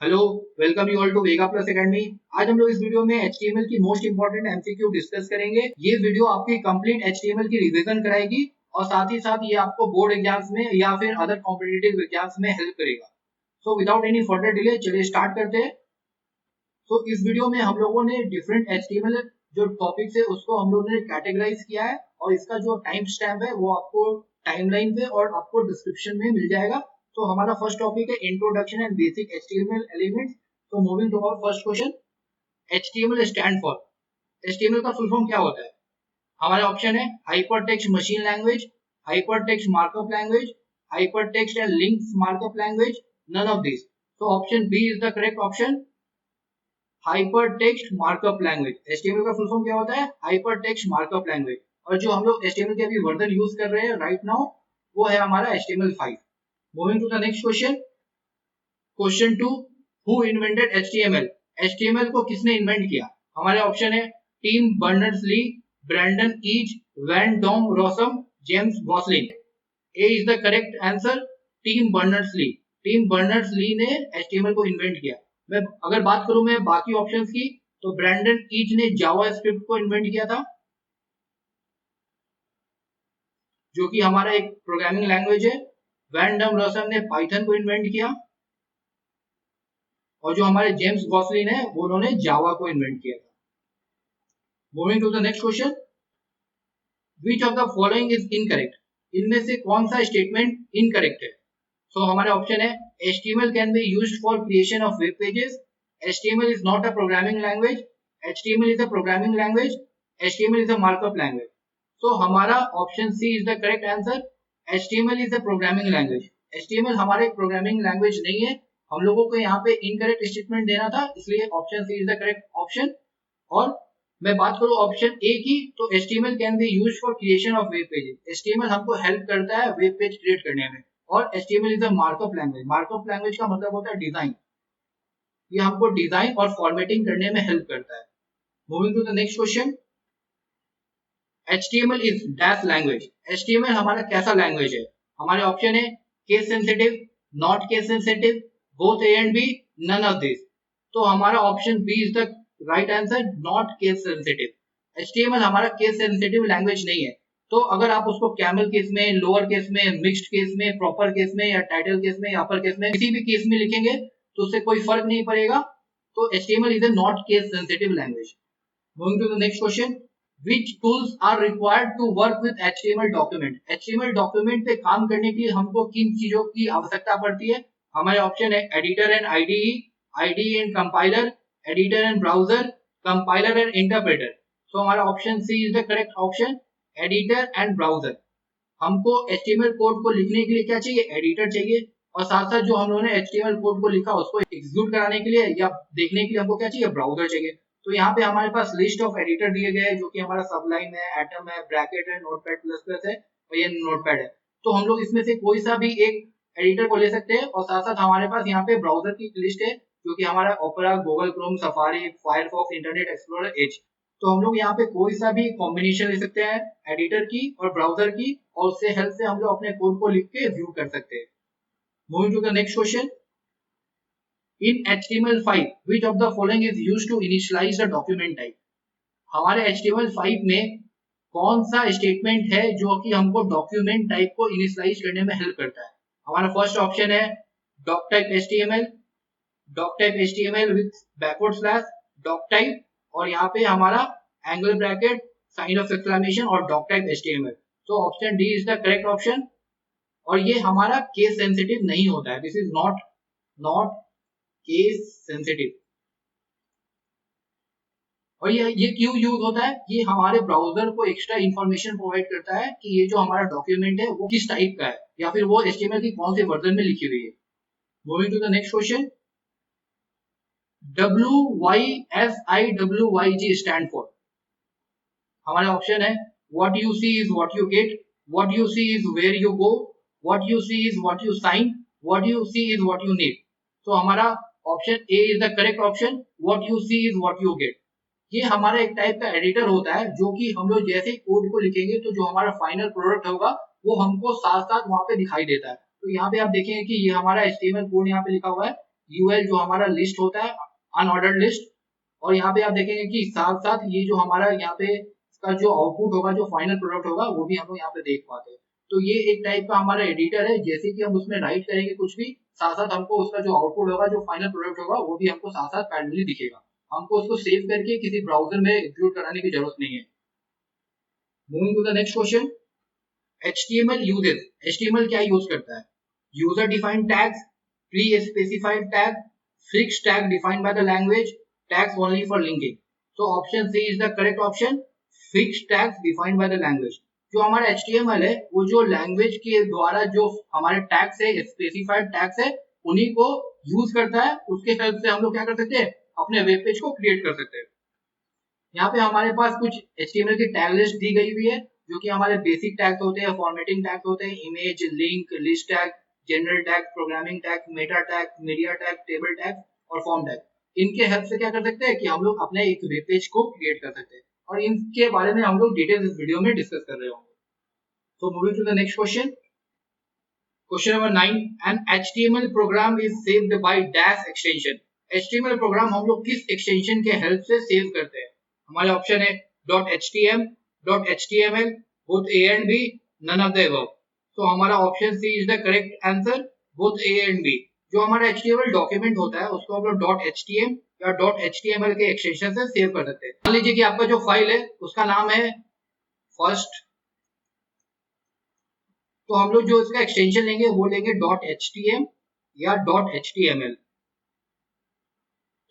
Hello, welcome you all to Vega Plus Academy. आज हम लोग इस वीडियो में HTML की मोस्ट इंपॉर्टेंट एमसीक्यू डिस्कस करेंगे। ये वीडियो आपकी कंप्लीट HTML की रिवीजन कराएगी और साथ ही साथ ये आपको बोर्ड एग्जाम्स में या फिर अदर कॉम्पिटिटिव एग्जाम्स में हेल्प करेगा। So without any further delay चलिए स्टार्ट करते हैं। तो इस वीडियो में हम लोगों ने डिफरेंट HTML जो टॉपिक्स है उसको हम लोगों ने कैटेगराइज किया है और इसका जो टाइम स्टैम्प है वो आपको टाइमलाइन पे और आपको डिस्क्रिप्शन में मिल जाएगा। तो हमारा फर्स्ट टॉपिक है introduction and basic HTML elements. तो moving to our first question, HTML stand for. HTML का फुल फॉर्म क्या होता है? हमारे ऑप्शन है hyper text machine language, hyper text markup language, hyper text and links markup language, none of this. तो option B is the correct option, hyper text markup language. HTML का full form क्या होता है? Hyper text markup language. और जो हम लोग HTML के अभी वर्जन यूज कर रहे हैं राइट नाउ वो है हमारा HTML5। Moving to the next question, question 2, who invented HTML? HTML को किसने इन्वेंट किया? हमारे ऑप्शन है Tim Berners-Lee, Brendan Eich, Van Dom Rossum, James Gosling. A is the correct answer, Tim Berners-Lee. Tim Berners-Lee ने HTML को invent किया। मैं अगर बात करूं मैं बाकी ऑप्शंस की, तो ब्रैंडन ईच ने जावास्क्रिप्ट को इन्वेंट किया था, जो कि हमारा एक प्रोग्रामिंग लैंग्वेज है। वैन डॉम रॉसम ने पाइथन को इन्वेंट किया और जो हमारे जेम्स गॉसलिन है वो उन्होंने जावा को इन्वेंट किया था। Moving to the next question, which of the following is incorrect? इनमें से कौन सा स्टेटमेंट इनकरेक्ट है? सो हमारे ऑप्शन है HTML can be used for creation of web pages, HTML is not a programming language, HTML is a programming language, HTML is a markup language. तो हमारा option C is the correct answer, HTML is a programming language. HTML हमारे एक programming language नहीं है। हम लोगों को यहाँ पे इनकरेक्ट स्टेटमेंट देना था, इसलिए option C is the correct option. और मैं बात करूं ऑप्शन ए की, तो HTML can be used for creation of web pages. HTML हमको हेल्प करता है वेब पेज क्रिएट करने में। और HTML is a markup language. Markup language का मतलब होता है डिजाइन। ये हमको डिजाइन और फॉर्मेटिंग करने में हेल्प करता है। Moving to the next question, HTML is dash language. HTML हमारा कैसा लैंग्वेज है? हमारे ऑप्शन है case sensitive, not case sensitive, both A and B, none of this. तो हमारा option B is the right answer, not case sensitive. HTML हमारा case sensitive language नहीं है। तो अगर आप उसको कैमल केस में, लोअर केस में, मिक्स्ड केस में, प्रॉपर केस में या टाइटल केस में या अपर केस में किसी भी केस में लिखेंगे तो उससे कोई फर्क नहीं पड़ेगा। तो HTML is a not case sensitive language. Moving to the next question, which tools are required to work with HTML document? HTML document पे काम करने के लिए हमको किन चीजों की आवश्यकता पड़ती है? हमारे ऑप्शन है editor and IDE, IDE and compiler, editor and browser, compiler and interpreter. तो हमारा option C is the correct option, editor and browser. हमको HTML कोड को लिखने के लिए क्या चाहिए? एडिटर चाहिए। और साथ साथ जो हम लोगों ने HTML कोड को लिखा उसको एग्जीक्यूट कराने के लिए या देखने के लिए हमको क्या चाहिए? ब्राउजर चाहिए। तो यहाँ पे हमारे पास लिस्ट ऑफ एडिटर दिए गए हैं, जो कि हमारा सबलाइन है, एटम है, ब्रैकेट है, नोटपैड प्लस प्लस है और ये नोटपैड है। तो हम लोग इसमें से कोई सा भी एक एडिटर को ले सकते हैं। और साथ साथ हमारे पास यहाँ पे ब्राउजर की लिस्ट है, जो कि हमारा Opera, Google Chrome, Safari, Firefox, Internet Explorer, Edge. तो हम लोग यहाँ पे कोई सा भी कॉम्बिनेशन ले सकते हैं एडिटर की और ब्राउजर की, और उससे हेल्प से हम लोग अपने कोड को लिख के व्यू कर सकते हैं। Moving to the next question, in HTML5 which of the following is used to initialize the document type? हमारे HTML5 में कौन सा स्टेटमेंट है जो कि हमको डॉक्यूमेंट टाइप को इनिशियलाइज करने में हेल्प करता है? हमारा फर्स्ट ऑप्शन है doc type HTML, doc type HTML with backward slash, doc type, और यहाँ पे हमारा angle bracket, sign of exclamation और डॉक टाइप HTML। तो option D is the correct option. और ये हमारा केस सेंसिटिव नहीं होता है। This is not case sensitive. और ये क्यों यूज होता है? ये हमारे ब्राउजर को एक्स्ट्रा इंफॉर्मेशन प्रोवाइड करता है कि ये जो हमारा डॉक्यूमेंट है वो किस टाइप का है या फिर वो HTML की कौन से वर्जन में लिखी हुई है। Moving to the next question, WYSIWYG stand for. हमारे ऑप्शन है what you see is what you get, what you see is where you go, what you see is what you sign, what you see is what you need. तो हमारा option A is the correct option, what you see is what you get. ये हमारा एक type का editor होता है, जो कि हम लोग जैसे ही कोड को लिखेंगे तो जो हमारा फाइनल प्रोडक्ट होगा वो हमको साथ साथ वहां पे दिखाई देता है। तो यहाँ पे आप देखेंगे कि ये हमारा HTML कोड यहाँ पे लिखा हुआ है, यूएल जो हमारा लिस्ट होता है, अनऑर्डर्ड लिस्ट। और यहाँ पे आप देखेंगे कि साथ साथ ये जो हमारा यहाँ पे इसका जो आउटपुट होगा, जो फाइनल प्रोडक्ट होगा, वो भी हम लोग यहाँ पे देख पाते हैं। तो ये एक टाइप का हमारा एडिटर है, जैसे कि हम उसमें राइट करेंगे कुछ भी, साथ साथ हमको उसका जो आउटपुट होगा, जो फाइनल प्रोडक्ट होगा, वो भी हमको साथ साथ पैरेलली दिखेगा। हमको उसको सेव करके किसी ब्राउजर में एग्जीक्यूट कराने की जरूरत नहीं है। Moving to the next question, HTML uses, HTML क्या यूज करता है? User defined tags, pre specified tag, fixed tag defined by the language, tags only for linking. तो option C is the correct option, fixed tags defined by the language. जो हमारा HTML है, वो जो language के द्वारा जो हमारे टैग्स है, स्पेसिफाइड टैग्स है, उन्हीं को यूज करता है। उसके हेल्प से हम लोग क्या कर सकते हैं, अपने वेब पेज को क्रिएट कर सकते हैं। यहाँ पे हमारे पास कुछ HTML की टैग लिस्ट दी गई हुई है, जो कि हमारे बेसिक टैग्स होते हैं, फॉर्मेटिंग टैग्स होते हैं, image, link, list tag, general tag, programming tag, Meta tag, media tag, table tag और फॉर्म टैग। इनके हेल्प से क्या कर सकते हैं कि हम लोग अपने एक वेब पेज को क्रिएट कर सकते हैं, और इनके बारे में हम लोग डिटेल इस वीडियो में डिस्कस कर रहे होंगे। So moving to the next question. Question number 9. An HTML program is saved by dash extension. HTML program हम लोग किस एक्सटेंशन के हेल्प से सेव करते हैं? हमारे ऑप्शन है .htm, .html, both A and B, none of the above. तो हमारा option C is the correct answer, both A and B. जो हमारा HTML डॉक्यूमेंट होता है, उसको हम लोग .htm या .html के एक्सटेंशन से सेव कर सकते हैं। मान लीजिए कि आपका जो फाइल है उसका नाम है फर्स्ट, तो हम लोग जो इसका एक्सटेंशन लेंगे वो लेंगे .htm या .html।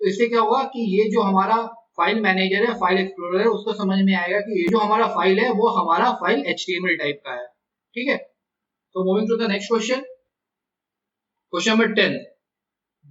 तो इससे क्या होगा कि ये जो हमारा फाइल मैनेजर है, फाइल एक्सप्लोरर है, उसको समझ में आएगा कि ये जो हमारा फाइल है वो हमारा फाइल HTML टाइप का है। ठीक है, तो moving to the next question. Question number 10.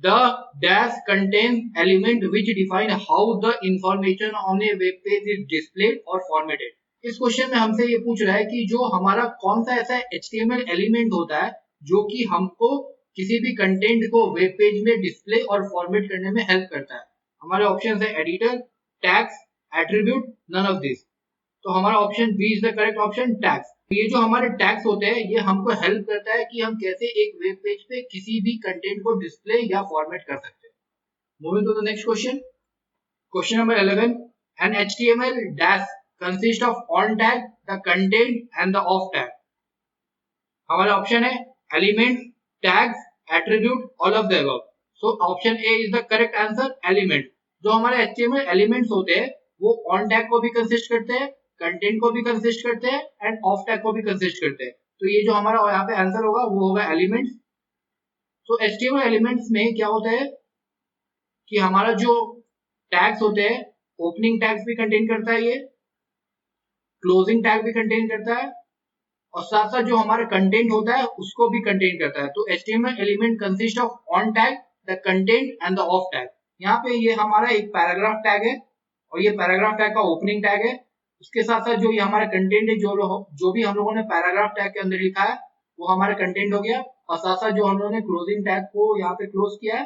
The dash contains element which define how the information on a web page is displayed or formatted. इस क्वेश्चन में हमसे ये पूछ रहा है कि जो हमारा कौन सा ऐसा HTML एलिमेंट होता है जो कि हमको किसी भी कंटेंट को वेब पेज में डिस्प्ले और फॉर्मेट करने में हेल्प करता है। हमारे ऑप्शन है editor, tags, attribute, none of this. तो हमारा option B is the correct option, tags. ये जो हमारे टैग्स होते हैं, ये हमको हेल्प करता है कि हम कैसे एक वेब पेज पे किसी भी कंटेंट को डिस्प्ले या फॉर्मेट कर सकते हैं। Moving to the next question. Question number 11. An HTML dash consists of on tag, the content and the off tag. हमारा ऑप्शन है element, tags, attribute, all of the above. So option A is the correct answer, element. जो हमारे HTML elements होते हैं वो on tag को भी consist करते हैं, कंटेंट को भी कंसिस्ट करते हैं एंड ऑफ टैग को भी कंसिस्ट करते हैं। तो ये जो हमारा यहाँ पे आंसर होगा वो होगा एलिमेंट्स। तो HTML एलिमेंट्स में क्या होता है कि हमारा जो टैग्स होते हैं, ओपनिंग टैग्स भी कंटेन करता है, ये क्लोजिंग टैग भी कंटेन करता है, और साथ साथ जो हमारा कंटेंट होता है उसको भी कंटेन करता है। तो HTML element consist of on tag, the content and the of tag. यहाँ पे ये हमारा एक पैराग्राफ टैग है, और ये पैराग्राफ टैग का ओपनिंग टैग है। उसके साथ साथ जो ये हमारा कंटेंट है, जो भी हम लोगों ने पैराग्राफ टैग के अंदर लिखा है वो हमारा कंटेंट हो गया, और साथ साथ जो हम लोगों ने क्लोजिंग टैग को यहाँ पे क्लोज किया है,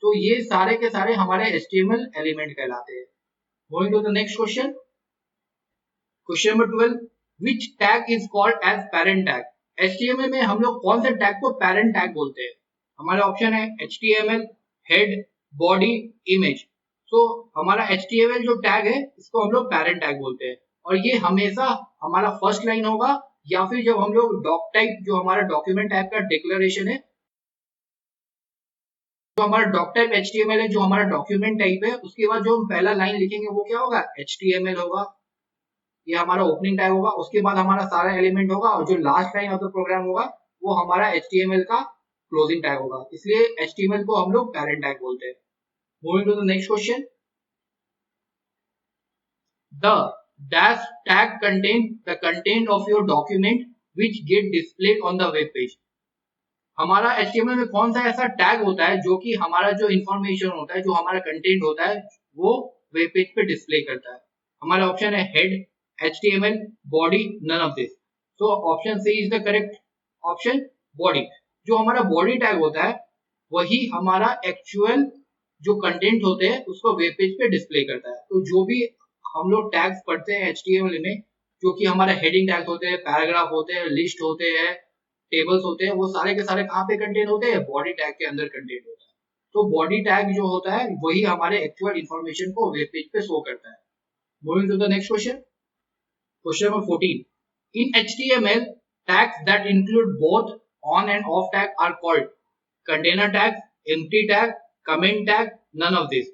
तो ये सारे के सारे हमारे HTML एलिमेंट कहलाते हैं। Going to the next question. Question number 12. Which tag is called as parent tag? HTML में हम लोग कौन से टैग को parent tag बोलते हैं? हमारे ऑप्शन है HTML, head, body, image। तो हमारा HTML जो टैग है इसको हम लोग parent tag बोलते हैं, और ये हमेशा हमारा फर्स्ट लाइन होगा, या फिर जब हम लोग डॉक टाइप, जो हमारा डॉक्यूमेंट टाइप का डिक्लेरेशन है, जो हमारा डॉक टाइप HTML है, जो हमारा डॉक्यूमेंट टाइप है, उसके बाद जो हम पहला लाइन लिखेंगे वो क्या होगा, HTML होगा, ये हमारा ओपनिंग टैग होगा। उसके बाद हमारा सारा एलिमेंट होगा, और जो last line of the program होगा वो हमारा HTML का क्लोजिंग टैग होगा। इसलिए HTML को हम लोग पैरेंट टैग बोलते हैं। Moving to the next question. The dash tag contain the content of your document which get displayed on the web page. हमारा HTML में कौन सा ऐसा टैग होता है जो कि हमारा जो इंफॉर्मेशन होता है, जो हमारा कंटेंट होता है, वो वेब पेज पे डिस्प्ले करता है? हमारा ऑप्शन है head, HTML, body, none of this. तो option C is the correct option, body. जो हमारा बॉडी टैग होता है वही हमारा एक्चुअल जो कंटेंट होते हैं उसको वेब पेज पे डिस्प्ले करता है। तो जो भी हम लोग टैग्स पढ़ते हैं HTML में, जो कि हमारा हेडिंग टैग्स होते हैं, पैराग्राफ होते हैं, लिस्ट होते हैं, टेबल्स होते हैं, वो सारे के सारे कहाँ पे कंटेन होते हैं, बॉडी टैग के अंदर कंटेन होता है। तो बॉडी टैग जो होता है वही हमारे एक्चुअल इंफॉर्मेशन को वेब पेज पे शो करता है। Moving to the next question, question number 14, in HTML tags that include both on and off tag are called container tag, empty tag, comment tag, none of this.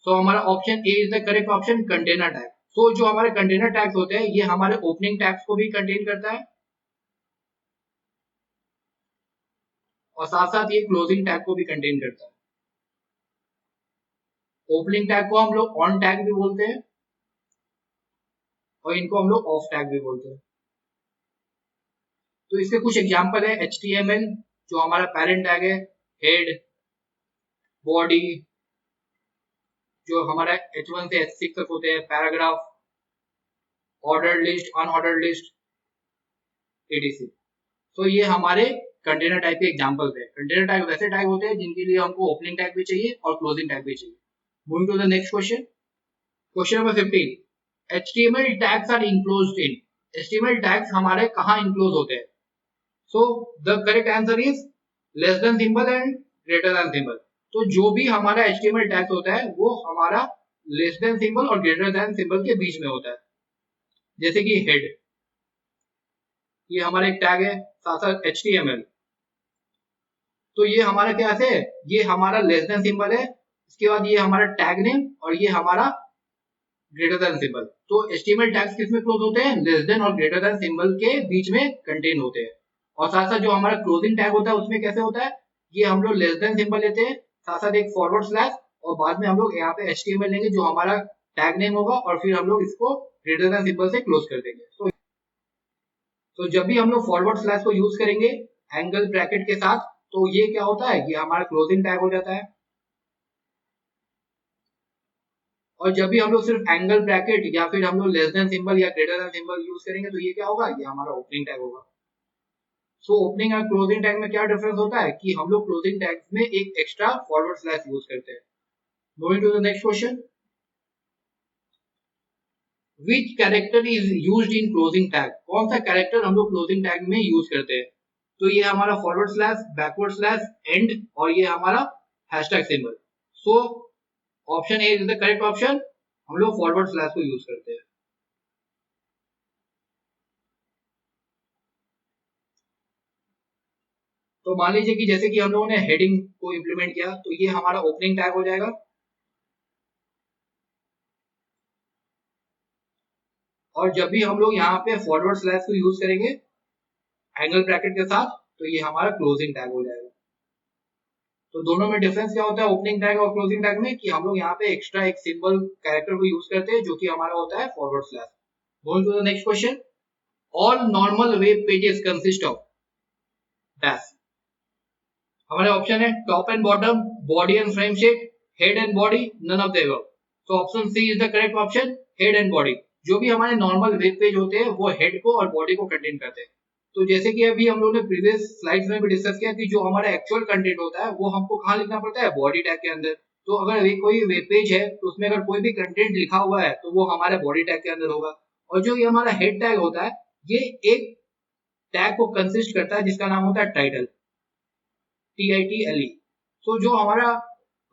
So हमारा option A is the correct option, container tag. So जो हमारे container tags होते हैं ये हमारे opening tags को भी contain करता है और साथ साथ ये क्लोजिंग टैग को भी कंटेन करता है। ओपनिंग टैग को हम लोग ऑन टैग भी बोलते हैं और इनको हम लोग ऑफ टैग भी बोलते हैं। तो इसके कुछ एग्जांपल है HTML जो हमारा पेरेंट टैग है, हेड, बॉडी जो हमारा H1 से H6 तक होते हैं, paragraph, order list, unordered list, etc। तो ये हमारे कंटेनर टाइप के एग्जांपल्स है। कंटेनर टाइप वैसे टैग होते हैं जिनके लिए हमको ओपनिंग टैग भी चाहिए और क्लोजिंग टैग भी चाहिए। Moving to the next question, question number 15, HTML tags are enclosed in. HTML tags हमारे कहाँ इनक्लोज होते हैं? So the correct answer is less than symbol and greater than symbol. तो जो भी हमारा HTML टैग होता है वो हमारा लेस देन सिंबल और ग्रेटर देन सिंबल के बीच में होता है। जैसे कि हेड, ये हमारा एक टैग है, साथ साथ HTML, तो ये हमारा क्या है, ये हमारा लेस देन सिंबल है, इसके बाद ये हमारा टैग नेम और ये हमारा ग्रेटर देन सिंबल। तो HTML टैग्स किसमें क्लोज होते हैं? लेस देन और ग्रेटर देन सिंबल के बीच में कंटेन होते हैं। और साथ साथ जो हमारा क्लोजिंग टैग होता है उसमें कैसे होता है, ये हम लोग लेस देन सिंबल लेते हैं, साथ साथ एक फॉरवर्ड स्लैश और बाद में हम लोग यहाँ पे HTML लेंगे जो हमारा टैग नेम होगा और फिर हम लोग इसको ग्रेटर देन सिंबल से क्लोज कर देंगे। तो जब भी हम लोग फॉरवर्ड स्लैश को यूज करेंगे एंगल ब्रैकेट के साथ, तो ये क्या होता है, ये हमारा क्लोजिंग टैग हो जाता है। और जब भी हम लोग सिर्फ एंगल ब्रैकेट या फिर हम लोग लेस देन सिंबल या ग्रेटर देन सिंबल यूज करेंगे तो ये क्या होगा, ये हमारा ओपनिंग टैग होगा। सो ओपनिंग और क्लोजिंग टैग में क्या डिफरेंस होता है कि हम लोग क्लोजिंग टैग में एक एक्स्ट्रा फॉरवर्ड स्लैश यूज करते हैं। Moving to the next question, which character is used in closing tag. कौन सा कैरेक्टर हम लोग क्लोजिंग टैग में यूज करते हैं? तो ये हमारा forward slash, backward slash, and और ये हमारा hashtag symbol. So option A is the correct option, हम लोग फॉरवर्ड स्लैश को यूज करते हैं। तो मान लीजिए कि जैसे कि हम लोगों ने हेडिंग को इंप्लीमेंट किया तो ये हमारा ओपनिंग टैग हो जाएगा और जब भी हम लोग यहाँ पे फॉरवर्ड स्लैश को यूज करेंगे एंगल ब्रैकेट के साथ तो ये हमारा क्लोजिंग टैग हो जाएगा। तो दोनों में डिफरेंस क्या होता है ओपनिंग टैग और क्लोजिंग टैग में, कि हम लोग यहाँ पे एक्स्ट्रा एक सिंबल कैरेक्टर को यूज करते हैं जो कि हमारा होता है forward slash. Going to the next question, all normal web pages consist of dash. हमारे ऑप्शन है top and bottom, body and frame shape, head and body, none of the above. तो option C is the correct option, head and body. जो भी हमारे normal web page होते हैं वो head को और बॉडी को कंटेन करते हैं। तो जैसे कि अभी हम लोगों ने प्रीवियस स्लाइड्स में भी डिस्कस किया कि जो हमारा एक्चुअल कंटेंट होता है वो हमको कहाँ लिखना पड़ता है, बॉडी टैग के अंदर। तो अगर कोई वेब पेज है तो उसमें अगर कोई भी कंटेंट लिखा हुआ है तो वो हमारे बॉडी टैग के अंदर होगा। और जो ये हमारा हेड टैग होता है ये एक टैग को कंसिस्ट करता है जिसका नाम होता है टाइटल, TITLE। तो जो हमारा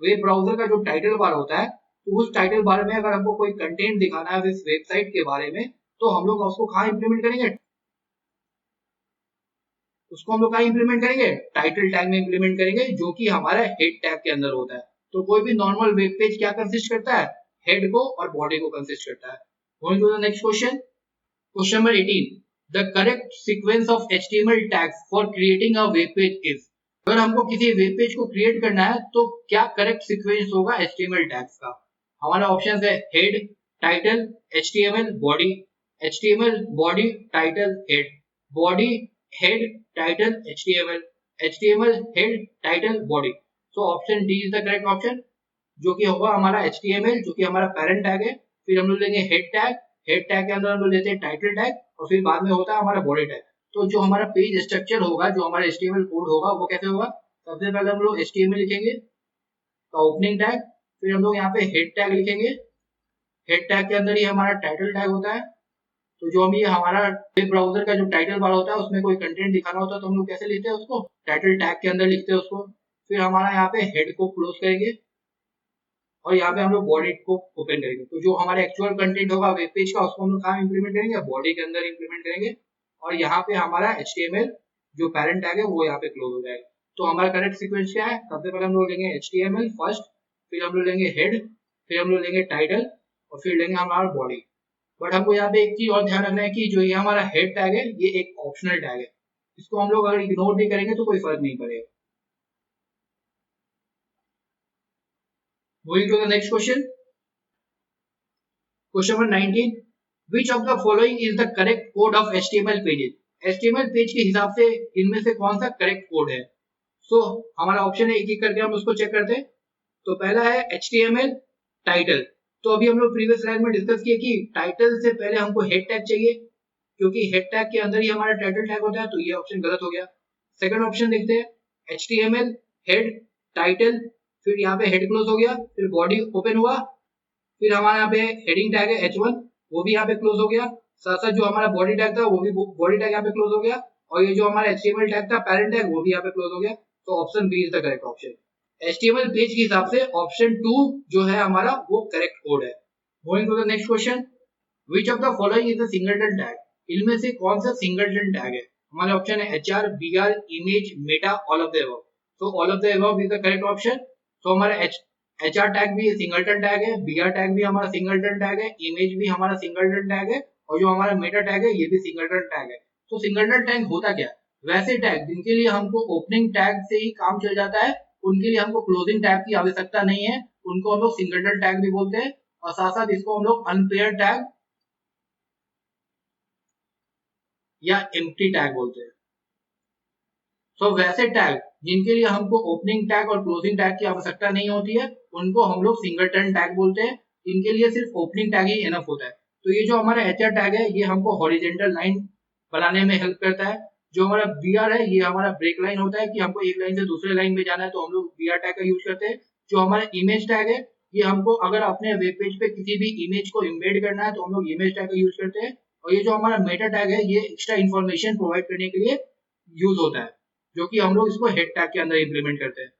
वेब ब्राउजर का जो टाइटल बार होता है तो उस टाइटल बार में अगर हमको कोई कंटेंट दिखाना है इस वेबसाइट के बारे में तो हम लोग उसको कहाँ इंप्लीमेंट करेंगे, उसको हम लोग कहाँ इंप्लीमेंट करेंगे, टाइटल टैग में इंप्लीमेंट करेंगे जो कि हमारा हेड टैग के अंदर होता है। तो कोई भी नॉर्मल वेब पेज क्या कंसिस्ट करता है, हेड को और बॉडी को कंसिस्ट करता है। Going to the next question, question number 18, the correct sequence of HTML tags for creating a web page is. अगर हमको किसी वेब पेज को क्रिएट करना है तो क्या करेक्ट सीक्वेंस होगा HTML टैग्स का? हमारा ऑप्शन है head, title, HTML, body, HTML, body, title, head, body, head, title, HTML, HTML, head, title, body. तो option D is the correct option, जो कि होगा हमारा HTML जो कि हमारा पेरेंट टैग है, फिर हम लोग लेंगे हेड टैग, हेड टैग के अंदर हम लोग लेते हैं टाइटल टैग और फिर बाद में होता है हमारा बॉडी टैग। तो जो हमारा पेज स्ट्रक्चर होगा, जो हमारा HTML कोड होगा वो कैसे होगा, सबसे पहले हम लोग HTML लिखेंगे तो ओपनिंग टैग, फिर हम लोग यहाँ पे हेड टैग लिखेंगे, हेड टैग के अंदर ही हमारा टाइटल टैग होता है। तो जो हम ये हमारा वेब ब्राउजर का जो टाइटल बार होता है उसमें कोई कंटेंट दिखाना होता है तो हम लोग कैसे लिखते हैं उसको, टाइटल टैग के अंदर लिखते हैं उसको। फिर हमारा यहाँ पे हेड को क्लोज करेंगे और यहाँ पे हम लोग बॉडी को ओपन करेंगे। तो जो हमारा एक्चुअल कंटेंट होगा वेब पेज का उसको हम लोग कहाँ इंप्लीमेंट करेंगे, बॉडी के अंदर इंप्लीमेंट करेंगे और यहाँ पे हमारा HTML जो पैरेंट टैग है वो यहाँ पे क्लोज हो जाएगा। तो हमारा करेक्ट सीक्वेंस क्या है, सबसे पहले हम लोग लेंगे HTML फर्स्ट, फिर हम लोग लेंगे हेड, फिर हम लोग लेंगे टाइटल और फिर लेंगे हमारा बॉडी। बट हमको यहाँ पे एक चीज और ध्यान रखना है कि जो ये हमारा हेड टैग है ये एक ऑप्शनल टैग है, इसको हम लोग अगर इग्नोर भी करेंगे तो कोई फर्क नहीं पड़ेगा। Moving to the next question. Question number 19. Which of the following is the correct code of HTML pages? HTML page के हिसाब से इनमें से कौन सा करेक्ट कोड है? सो हमारा ऑप्शन है, एक एक करके हम उसको चेक करते हैं। तो पहला है HTML टाइटल। तो अभी हम लोग प्रीवियस स्लाइड में डिस्कस किए कि टाइटल से पहले हमको हेड टैग चाहिए, क्योंकि हेड टैग के अंदर ही हमारा टाइटल टैग होता है, तो ये ऑप्शन गलत हो गया। सेकंड ऑप्शन देखते हैं, HTML हेड टाइटल, फिर यहाँ पे हेड क्लोज हो गया, फिर बॉडी ओपन हुआ, फिर हमारे यहाँ पे हेडिंग टैग है H1 वो भी यहाँ पे क्लोज हो गया, साथ साथ जो हमारा बॉडी टैग था वो भी बॉडी टैग यहाँ पे क्लोज हो गया और ये जो हमारा HTML टैग था पैरेंट टैग वो भी यहाँ पे क्लोज हो गया। तो option B is the correct option. HTML page के हिसाब से ऑप्शन 2 जो है हमारा वो करेक्ट कोड है। Going to the next question, which of the following is the singleton tag? इनमें से कौन सा सिंगलटन टैग है? हमारे ऑप्शन है HR, BR, image, meta, all of the above. तो all of the above is the correct option. तो हमारा HR टैग भी सिंगलटन टैग है, BR टैग भी हमारा सिंगलटन टैग है, इमेज भी हमारा सिंगलटन टैग है और जो हमारा मेटा टैग है ये भी सिंगलटन टैग है। तो सिंगलटन टैग होता क्या है? वैसे टैग जिनके लिए हमको ओपनिंग टैग से ही काम चल जाता है, उनके लिए हमको क्लोजिंग टैग की आवश्यकता नहीं है, उनको हम लोग सिंगलटन टैग भी बोलते हैं और साथ साथ इसको हम लोग अनपेयर्ड टैग या एम्प्टी टैग बोलते हैं। तो वैसे टैग जिनके लिए हमको ओपनिंग टैग और क्लोजिंग टैग की आवश्यकता नहीं होती है, उनको हम लोग सिंगलटन टैग बोलते हैं। इनके लिए सिर्फ ओपनिंग टैग ही इनफ होता है। तो ये जो हमारा HR टैग है ये हमको हॉरिजॉन्टल लाइन बनाने में हेल्प करता है। जो हमारा BR है ये हमारा ब्रेक लाइन होता है कि हमको एक लाइन से दूसरे लाइन में जाना है तो हम लोग BR टैग का यूज करते हैं। जो हमारा इमेज टैग है ये हमको अगर अपने वेब पेज पे किसी भी इमेज को इम्बेड करना है तो हम लोग इमेज टैग का यूज करते हैं। और ये जो हमारा मेटा टैग है ये एक्स्ट्रा इन्फॉर्मेशन प्रोवाइड करने के लिए यूज होता है, जो कि हम लोग इसको हेड टैग के अंदर इंप्लीमेंट करते हैं।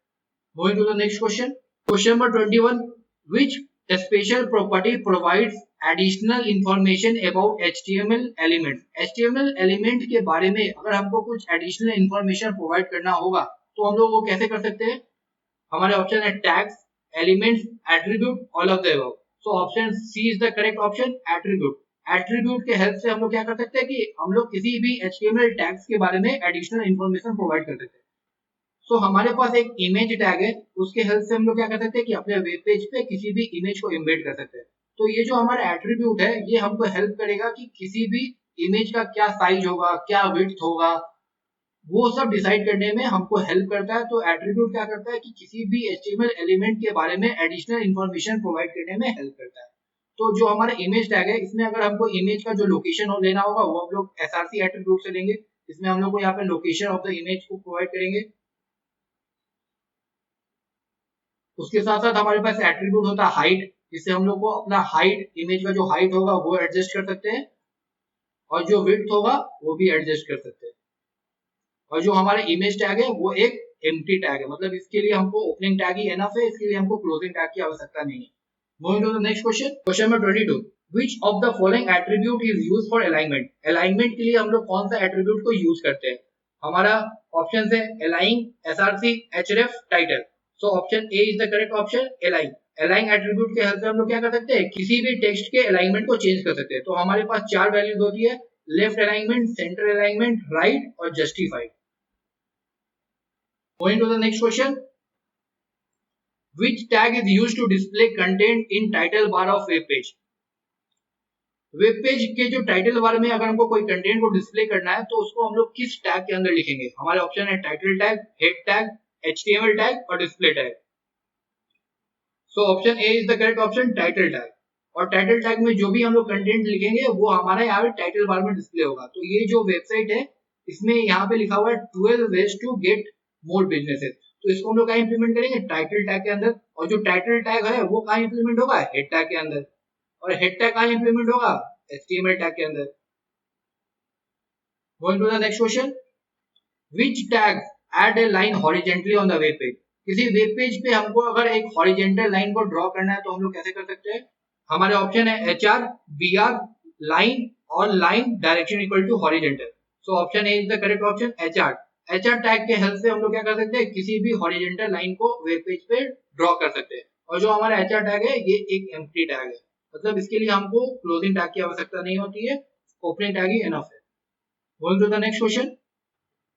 Moving to the next question. Question number 21. Which special property provides additional information about HTML element? HTML element के बारे में अगर हमको कुछ additional information provide करना होगा तो हम लोग वो कैसे कर सकते हैं? हमारे ऑप्शन है tags, elements, attribute, all of the above. So option C is the correct option. Attribute. Attribute के हेल्प से हम लोग क्या कर सकते हैं कि हम लोग किसी भी HTML टैग्स के बारे में एडिशनल इंफॉर्मेशन प्रोवाइड कर सकते हैं। सो हमारे पास एक इमेज टैग है, उसके हेल्प से हम लोग क्या कर सकते हैं कि अपने वेब पेज पे किसी भी इमेज को एम्बेड कर सकते हैं। तो ये जो हमारा एट्रीब्यूट है ये हमको हेल्प करेगा कि किसी भी इमेज का क्या साइज होगा, क्या विड्थ होगा, वो सब डिसाइड करने में हमको हेल्प करता है। तो एट्रीब्यूट क्या करता है कि किसी भी HTML एलिमेंट के बारे में एडिशनल इंफॉर्मेशन प्रोवाइड करने में हेल्प करता है। तो जो हमारा इमेज टैग है इसमें अगर हमको इमेज का जो लोकेशन लेना होगा वो हम लोग SRC एट्रीब्यूट से लेंगे। इसमें हम लोग को यहाँ पे लोकेशन ऑफ द इमेज को प्रोवाइड करेंगे। उसके साथ साथ हमारे पास एट्रीब्यूट होता है हाइट, जिससे हम लोग को अपना हाइट, इमेज का जो हाइट होगा वो एडजस्ट कर सकते हैं और जो विड्थ होगा वो भी एडजस्ट कर सकते हैं। और जो हमारा इमेज टैग है वो एक एम्प्टी टैग है, मतलब इसके लिए हमको ओपनिंग टैग ही एनफ है, इसके लिए हमको क्लोजिंग टैग की आवश्यकता नहीं है। Moving to the next question. Question number 22. Which of the following attribute is used for alignment? Alignment के लिए हम लोग कौन सा attribute को यूज करते हैं? हमारा ऑप्शन है align, SRC, href, title. So option A is the correct option. Align. Align attribute के हेल्प से हम लोग क्या कर सकते हैं? किसी भी टेक्स्ट के alignment को चेंज कर सकते हैं। तो हमारे पास 4 वैल्यूज होती है, left alignment, center alignment, right और justified. Going to the next question. Which tag is used to display content in title bar of web page? Web page के जो टाइटल बार में अगर हमको कोई कंटेंट को डिस्प्ले करना है तो उसको हम लोग किस टैग के अंदर लिखेंगे? हमारे ऑप्शन है title tag, head tag, HTML tag और display tag. So option A is the correct option, title tag. और टाइटल टैग में जो भी हम लोग कंटेंट लिखेंगे वो हमारा यहाँ पे टाइटल बार में डिस्प्ले होगा। तो ये जो वेबसाइट है इसमें यहाँ पे लिखा हुआ है 12 ways to get more businesses। तो इसको हम लोग कहाँ इंप्लीमेंट करेंगे? टाइटल टैग के अंदर। और जो टाइटल टैग है वो कहाँ इंप्लीमेंट होगा? हेड टैग के अंदर। और हेड टैग कहाँ इंप्लीमेंट होगा? HTML टैग के अंदर। Going to the next question. Which tag add a line horizontally on the web page? किसी वेब पेज पे हमको अगर एक हॉरिजेंटल लाइन को ड्रॉ करना है तो हम लोग कैसे कर सकते हैं? हमारे ऑप्शन है HR, BR, लाइन और line direction equal to horizontal. So option A is the correct option HR। HR tag के हेल्प से हम लोग क्या कर सकते हैं? किसी भी हॉरिजेंटल लाइन को वेब पेज पे ड्रॉ कर सकते हैं। और जो हमारा HR टैग है ये एक एम्प्टी टैग है, मतलब इसके लिए हमको क्लोजिंग टैग की आवश्यकता नहीं होती है, ओपनिंग टैग ही इनफ है। Going to the next question.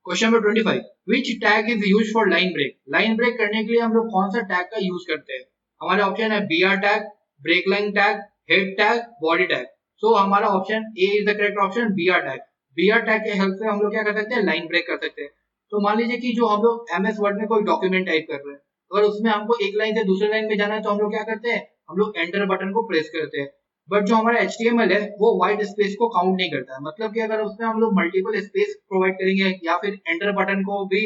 Question number 25, which tag is used for line break? Line break करने के लिए हम लोग कौन सा टैग का यूज करते हैं? हमारे ऑप्शन है BR tag, break line tag, head tag, body tag. So हमारा option A is the correct option, BR tag. BR tag के हेल्प से हम लोग क्या कर सकते हैं? लाइन ब्रेक कर सकते हैं। तो मान लीजिए कि जो हम लोग MS वर्ड में कोई डॉक्यूमेंट टाइप कर रहे हैं, अगर उसमें हमको एक लाइन से दूसरे लाइन में जाना है तो हम लोग क्या करते हैं? हम लोग एंटर बटन को प्रेस करते हैं। बट जो हमारा HTML है वो व्हाइट स्पेस को काउंट नहीं करता है, मतलब कि अगर उसमें हम लोग मल्टीपल स्पेस प्रोवाइड करेंगे या फिर एंटर बटन को भी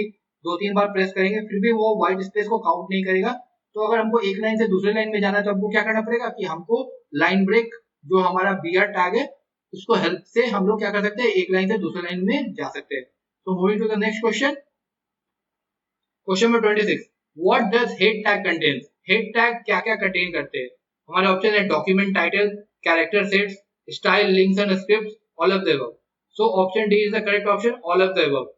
2-3 बार प्रेस करेंगे फिर भी वो व्हाइट स्पेस को काउंट नहीं करेगा। तो अगर हमको एक लाइन से दूसरे लाइन में जाना है तो हमको क्या करना पड़ेगा कि हमको लाइन ब्रेक जो हमारा BR टैग है उसको हेल्प से हम लोग क्या कर सकते हैं? एक लाइन से दूसरे लाइन में जा सकते हैं। तो moving to the next question. Question number 26, what does head tag contains? Head tag क्या क्या कंटेन करते हैं? हमारे ऑप्शन है document title, character sets, style, links and scripts, all of the above. So option D is the correct option, all of the above.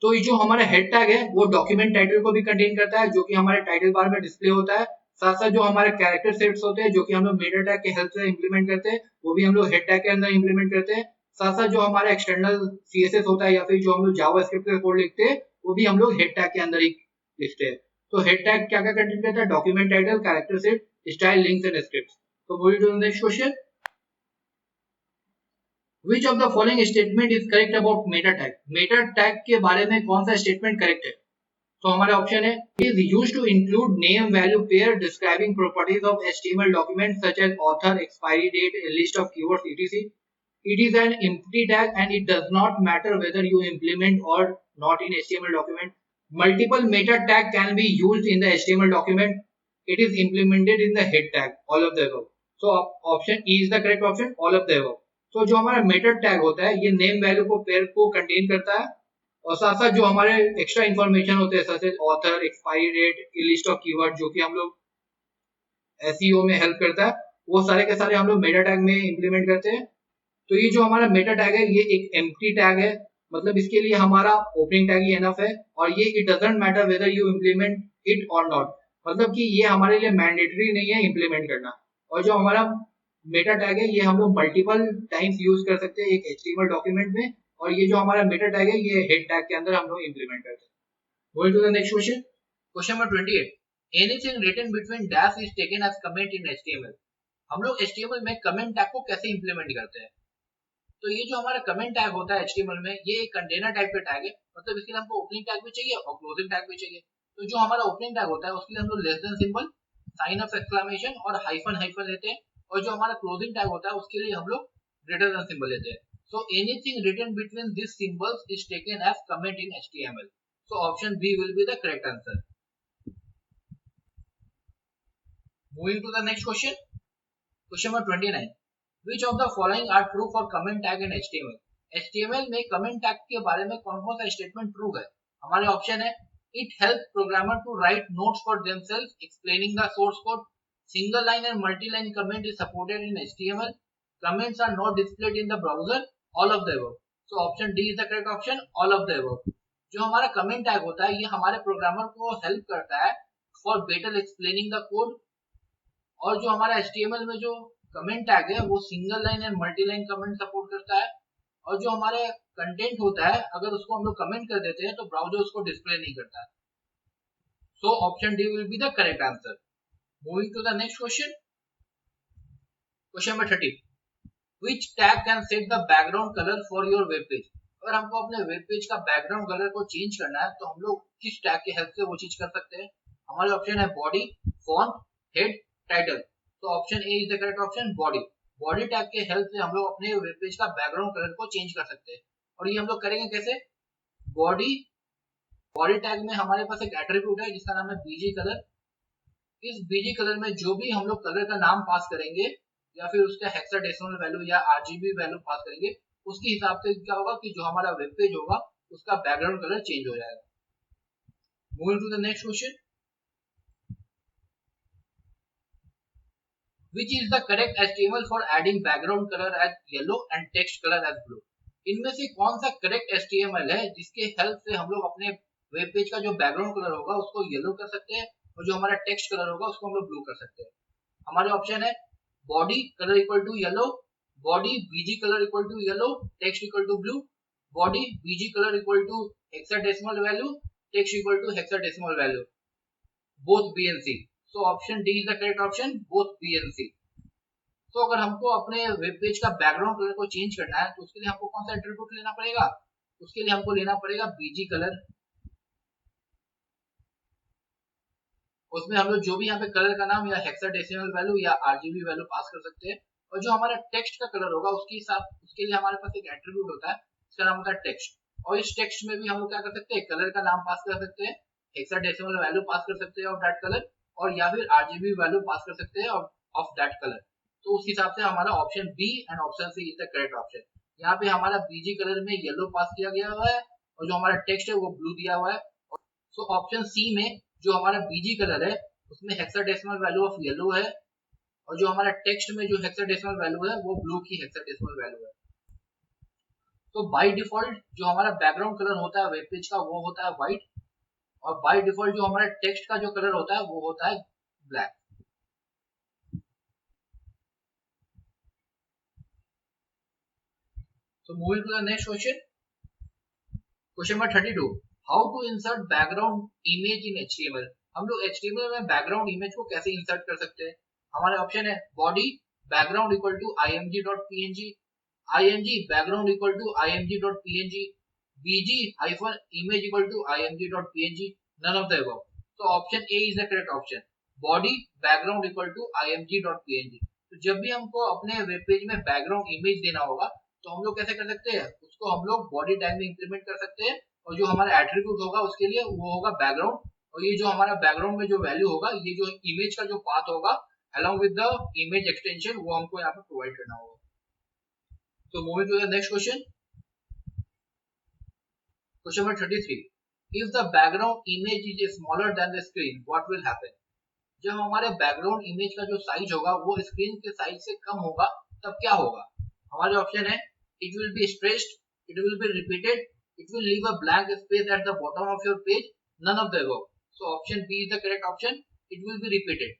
तो ये जो हमारा हेड टैग है वो डॉक्यूमेंट टाइटल को भी कंटेन करता है जो कि हमारे टाइटल बार में डिस्प्ले होता है। साथ साथ जो हमारे कैरेक्टर सेट्स होते हैं जो कि हम लोग मेटा टैग के हेल्प से इंप्लीमेंट करते हैं वो भी हम लोग हेड टैग के अंदर इंप्लीमेंट करते हैं। साथ साथ जो हमारा एक्सटर्नल CSS होता है या फिर जो हम लोग जावास्क्रिप्ट का कोड लिखते हैं वो भी हम लोग हेड टैग के अंदर ही लिखते हैं। तो हेड टैग क्या क्या कंटेन करता है? Document title, character set, style, links and scripts. तो moving to the next question. Which of the following statement is correct about meta tag? Meta tag के बारे में कौन सा स्टेटमेंट करेक्ट है? तो हमारे ऑप्शन है is used to include name value pair describing properties of HTML documents such as author, expiry date, a list of keywords, etc. It is an empty tag and it does not matter whether you implement or not in HTML document. Multiple meta tag can be used in the HTML document. It is implemented in the head tag. All of the above. So option E is the correct option. All of the above. तो जो हमारा Meta tag होता है ये name value को pair को contain करता है और साथ साथ जो हमारे एक्स्ट्रा इन्फॉर्मेशन होते हैं जैसे author, expiry date, list of keyword जो कि हम लोग SEO में हेल्प करता है वो सारे के सारे हम लोग मेटा टैग में इंप्लीमेंट करते हैं। तो ये जो हमारा मेटा टैग है ये एक एम्प्टी टैग है, मतलब इसके लिए हमारा ओपनिंग टैग ही एनफ है और ये it doesn't matter whether you implement it और नॉट, मतलब कि ये हमारे लिए मैंडेटरी नहीं है इंप्लीमेंट करना। और जो हमारा मेटा टैग है ये हम लोग मल्टीपल टाइम्स यूज कर सकते हैं एक HTML डॉक्यूमेंट में और ये जो हमारा मेटा टैग है ये हेड टैग के अंदर हम लोग इंप्लीमेंट करते हैं। Going to the next question. Question number 28, anything written between dash is taken as comment in HTML। हम लोग HTML में कमेंट टैग को कैसे इंप्लीमेंट करते हैं? तो ये जो हमारा कमेंट टैग होता है HTML में ये एक कंटेनर टाइप का टैग है, मतलब इसके लिए हमको ओपनिंग टैग भी चाहिए और क्लोजिंग टैग भी चाहिए। तो जो हमारा ओपनिंग टैग होता है उसके लिए हम लोग less than symbol, sign of exclamation और हाइफन हाइफन लेते हैं और जो हमारा क्लोजिंग टैग होता है उसके लिए हम लोग ग्रेटर देन सिंबल लेते हैं। So anything written between this symbols is taken as comment in HTML। So option B will be the correct answer. Moving to the next question. Question number 29, Which of the following are true for comment tag in HTML? HTML में comment tag के बारे में कौन कौन सा statement true है? हमारे option है It helps programmer to write notes for themselves explaining the source code. Single line and multi-line comment is supported in HTML. Comments are not displayed in the browser. All of the above. So option D is the correct option. All of the above. जो हमारा comment tag होता है ये हमारे programmer को help करता है for better explaining the code और जो हमारा HTML में जो कमेंट टैग है वो single line and multi line comment support करता है और जो हमारे कंटेंट होता है अगर उसको हम लोग कमेंट कर देते हैं तो ब्राउजर उसको डिस्प्ले नहीं करता है। So option D will be the correct answer. Moving to the next question. Question number 30, which tag can set the background colour for your web page? अगर हमको अपने वेब पेज का बैकग्राउंड कलर को change करना है तो हम लोग किस टैग की हेल्प से वो चीज कर सकते हैं? हमारे ऑप्शन है बॉडी, फॉन्ट, हेड, टाइटल। तो option A is the correct option, body. Body tag के हेल्प से हम लोग अपने वेब पेज का बैकग्राउंड कलर को चेंज कर सकते हैं और ये हम लोग करेंगे कैसे? बॉडी टैग में हमारे पास एक एट्रीब्यूट है जिसका नाम है बीजी कलर। इस बीजी कलर में जो भी हम लोग कलर का नाम पास करेंगे या फिर उसका हेक्साडेसिमल वैल्यू या RGB वैल्यू पास करेंगे उसके हिसाब से क्या होगा कि जो हमारा वेब पेज होगा उसका बैकग्राउंड कलर चेंज हो जाएगा। Moving to the next question. Which is the correct HTML for adding background color as yellow and text color as blue? इनमें से कौन सा करेक्ट HTML है जिसके हेल्प से हम लोग अपने वेब पेज का जो बैकग्राउंड कलर होगा उसको येलो कर सकते हैं और जो हमारा टेक्स्ट कलर होगा उसको हम लोग ब्लू कर सकते हैं? हमारे ऑप्शन है body colour equal to yellow, body BG colour equal to yellow, text equal to blue, body BG colour equal to hexadecimal value, text equal to hexadecimal value, both B and C. So option D is the correct option, both B and C. तो अगर हमको अपने web page का background colour को change करना है तो उसके लिए हमको कौन सा एट्रीब्यूट लेना पड़ेगा? उसके लिए हमको लेना पड़ेगा बीजी कलर. उसमें हम लोग जो भी यहाँ पे कलर का नाम या हेक्साडेसिमल वैल्यू या आरजीबी वैल्यू पास कर सकते हैं. और जो हमारा टेक्स्ट का कलर होगा उसके लिए हमारे पास एक एट्रीब्यूट होता है, उसका नाम होता है टेक्स्ट. और इस टेक्स्ट में भी हम लोग क्या कर सकते हैं? कलर का नाम पास कर सकते हैं, हेक्साडेसिमल वैल्यू पास कर सकते हैं ऑफ दैट कलर, और या फिर आरजीबी वैल्यू पास कर सकते हैं ऑफ दैट कलर. तो उस हिसाब से हमारा option B and option C is the correct option. यहाँ पे हमारा बीजी कलर में येलो पास किया गया हुआ है और जो हमारा टेक्स्ट है वो ब्लू दिया हुआ है. सो ऑप्शन सी में जो हमारा बीजी कलर है उसमें हेक्साडेसिमल वैल्यू ऑफ येलो है और जो हमारा टेक्स्ट में जो हेक्साडेसिमल वैल्यू है वो ब्लू की हेक्साडेसिमल वैल्यू है. तो बाय डिफॉल्ट जो हमारा बैकग्राउंड कलर होता है वेब पेज का वो होता है व्हाइट, और बाय डिफॉल्ट जो हमारा टेक्स्ट का जो कलर होता है वो होता है black. So moving to the next question. Question number 32. How to insert background image in HTML? हम लोग HTML में बैकग्राउंड इमेज को कैसे इंसर्ट कर सकते हैं? हमारे ऑप्शन है body background equal to img.png, img background equal to img.png, bg hyphen image equal to img.png, none of the above. So option A is the correct option. Body background equal to img.png. तो जब भी हमको अपने web page में background image देना होगा तो हम लोग कैसे कर सकते हैं? उसको हम लोग बॉडी टैग में इंप्लीमेंट कर सकते हैं और जो हमारा एट्रीब्यूट होगा उसके लिए वो होगा बैकग्राउंड, और ये जो हमारा बैकग्राउंड में जो वैल्यू होगा ये जो इमेज का जो पाथ होगा along with the image extension वो हमको यहाँ पे प्रोवाइड करना होगा. So moving to the next question. Question number 33. If the background image is smaller than the screen, what will happen? जब हमारे बैकग्राउंड इमेज का जो साइज होगा वो स्क्रीन के साइज से कम होगा तब क्या होगा? हमारे ऑप्शन है it will be stretched, it will be repeated, it will leave a blank space at the bottom of your page, none of the above. So option B is the correct option, it will be repeated.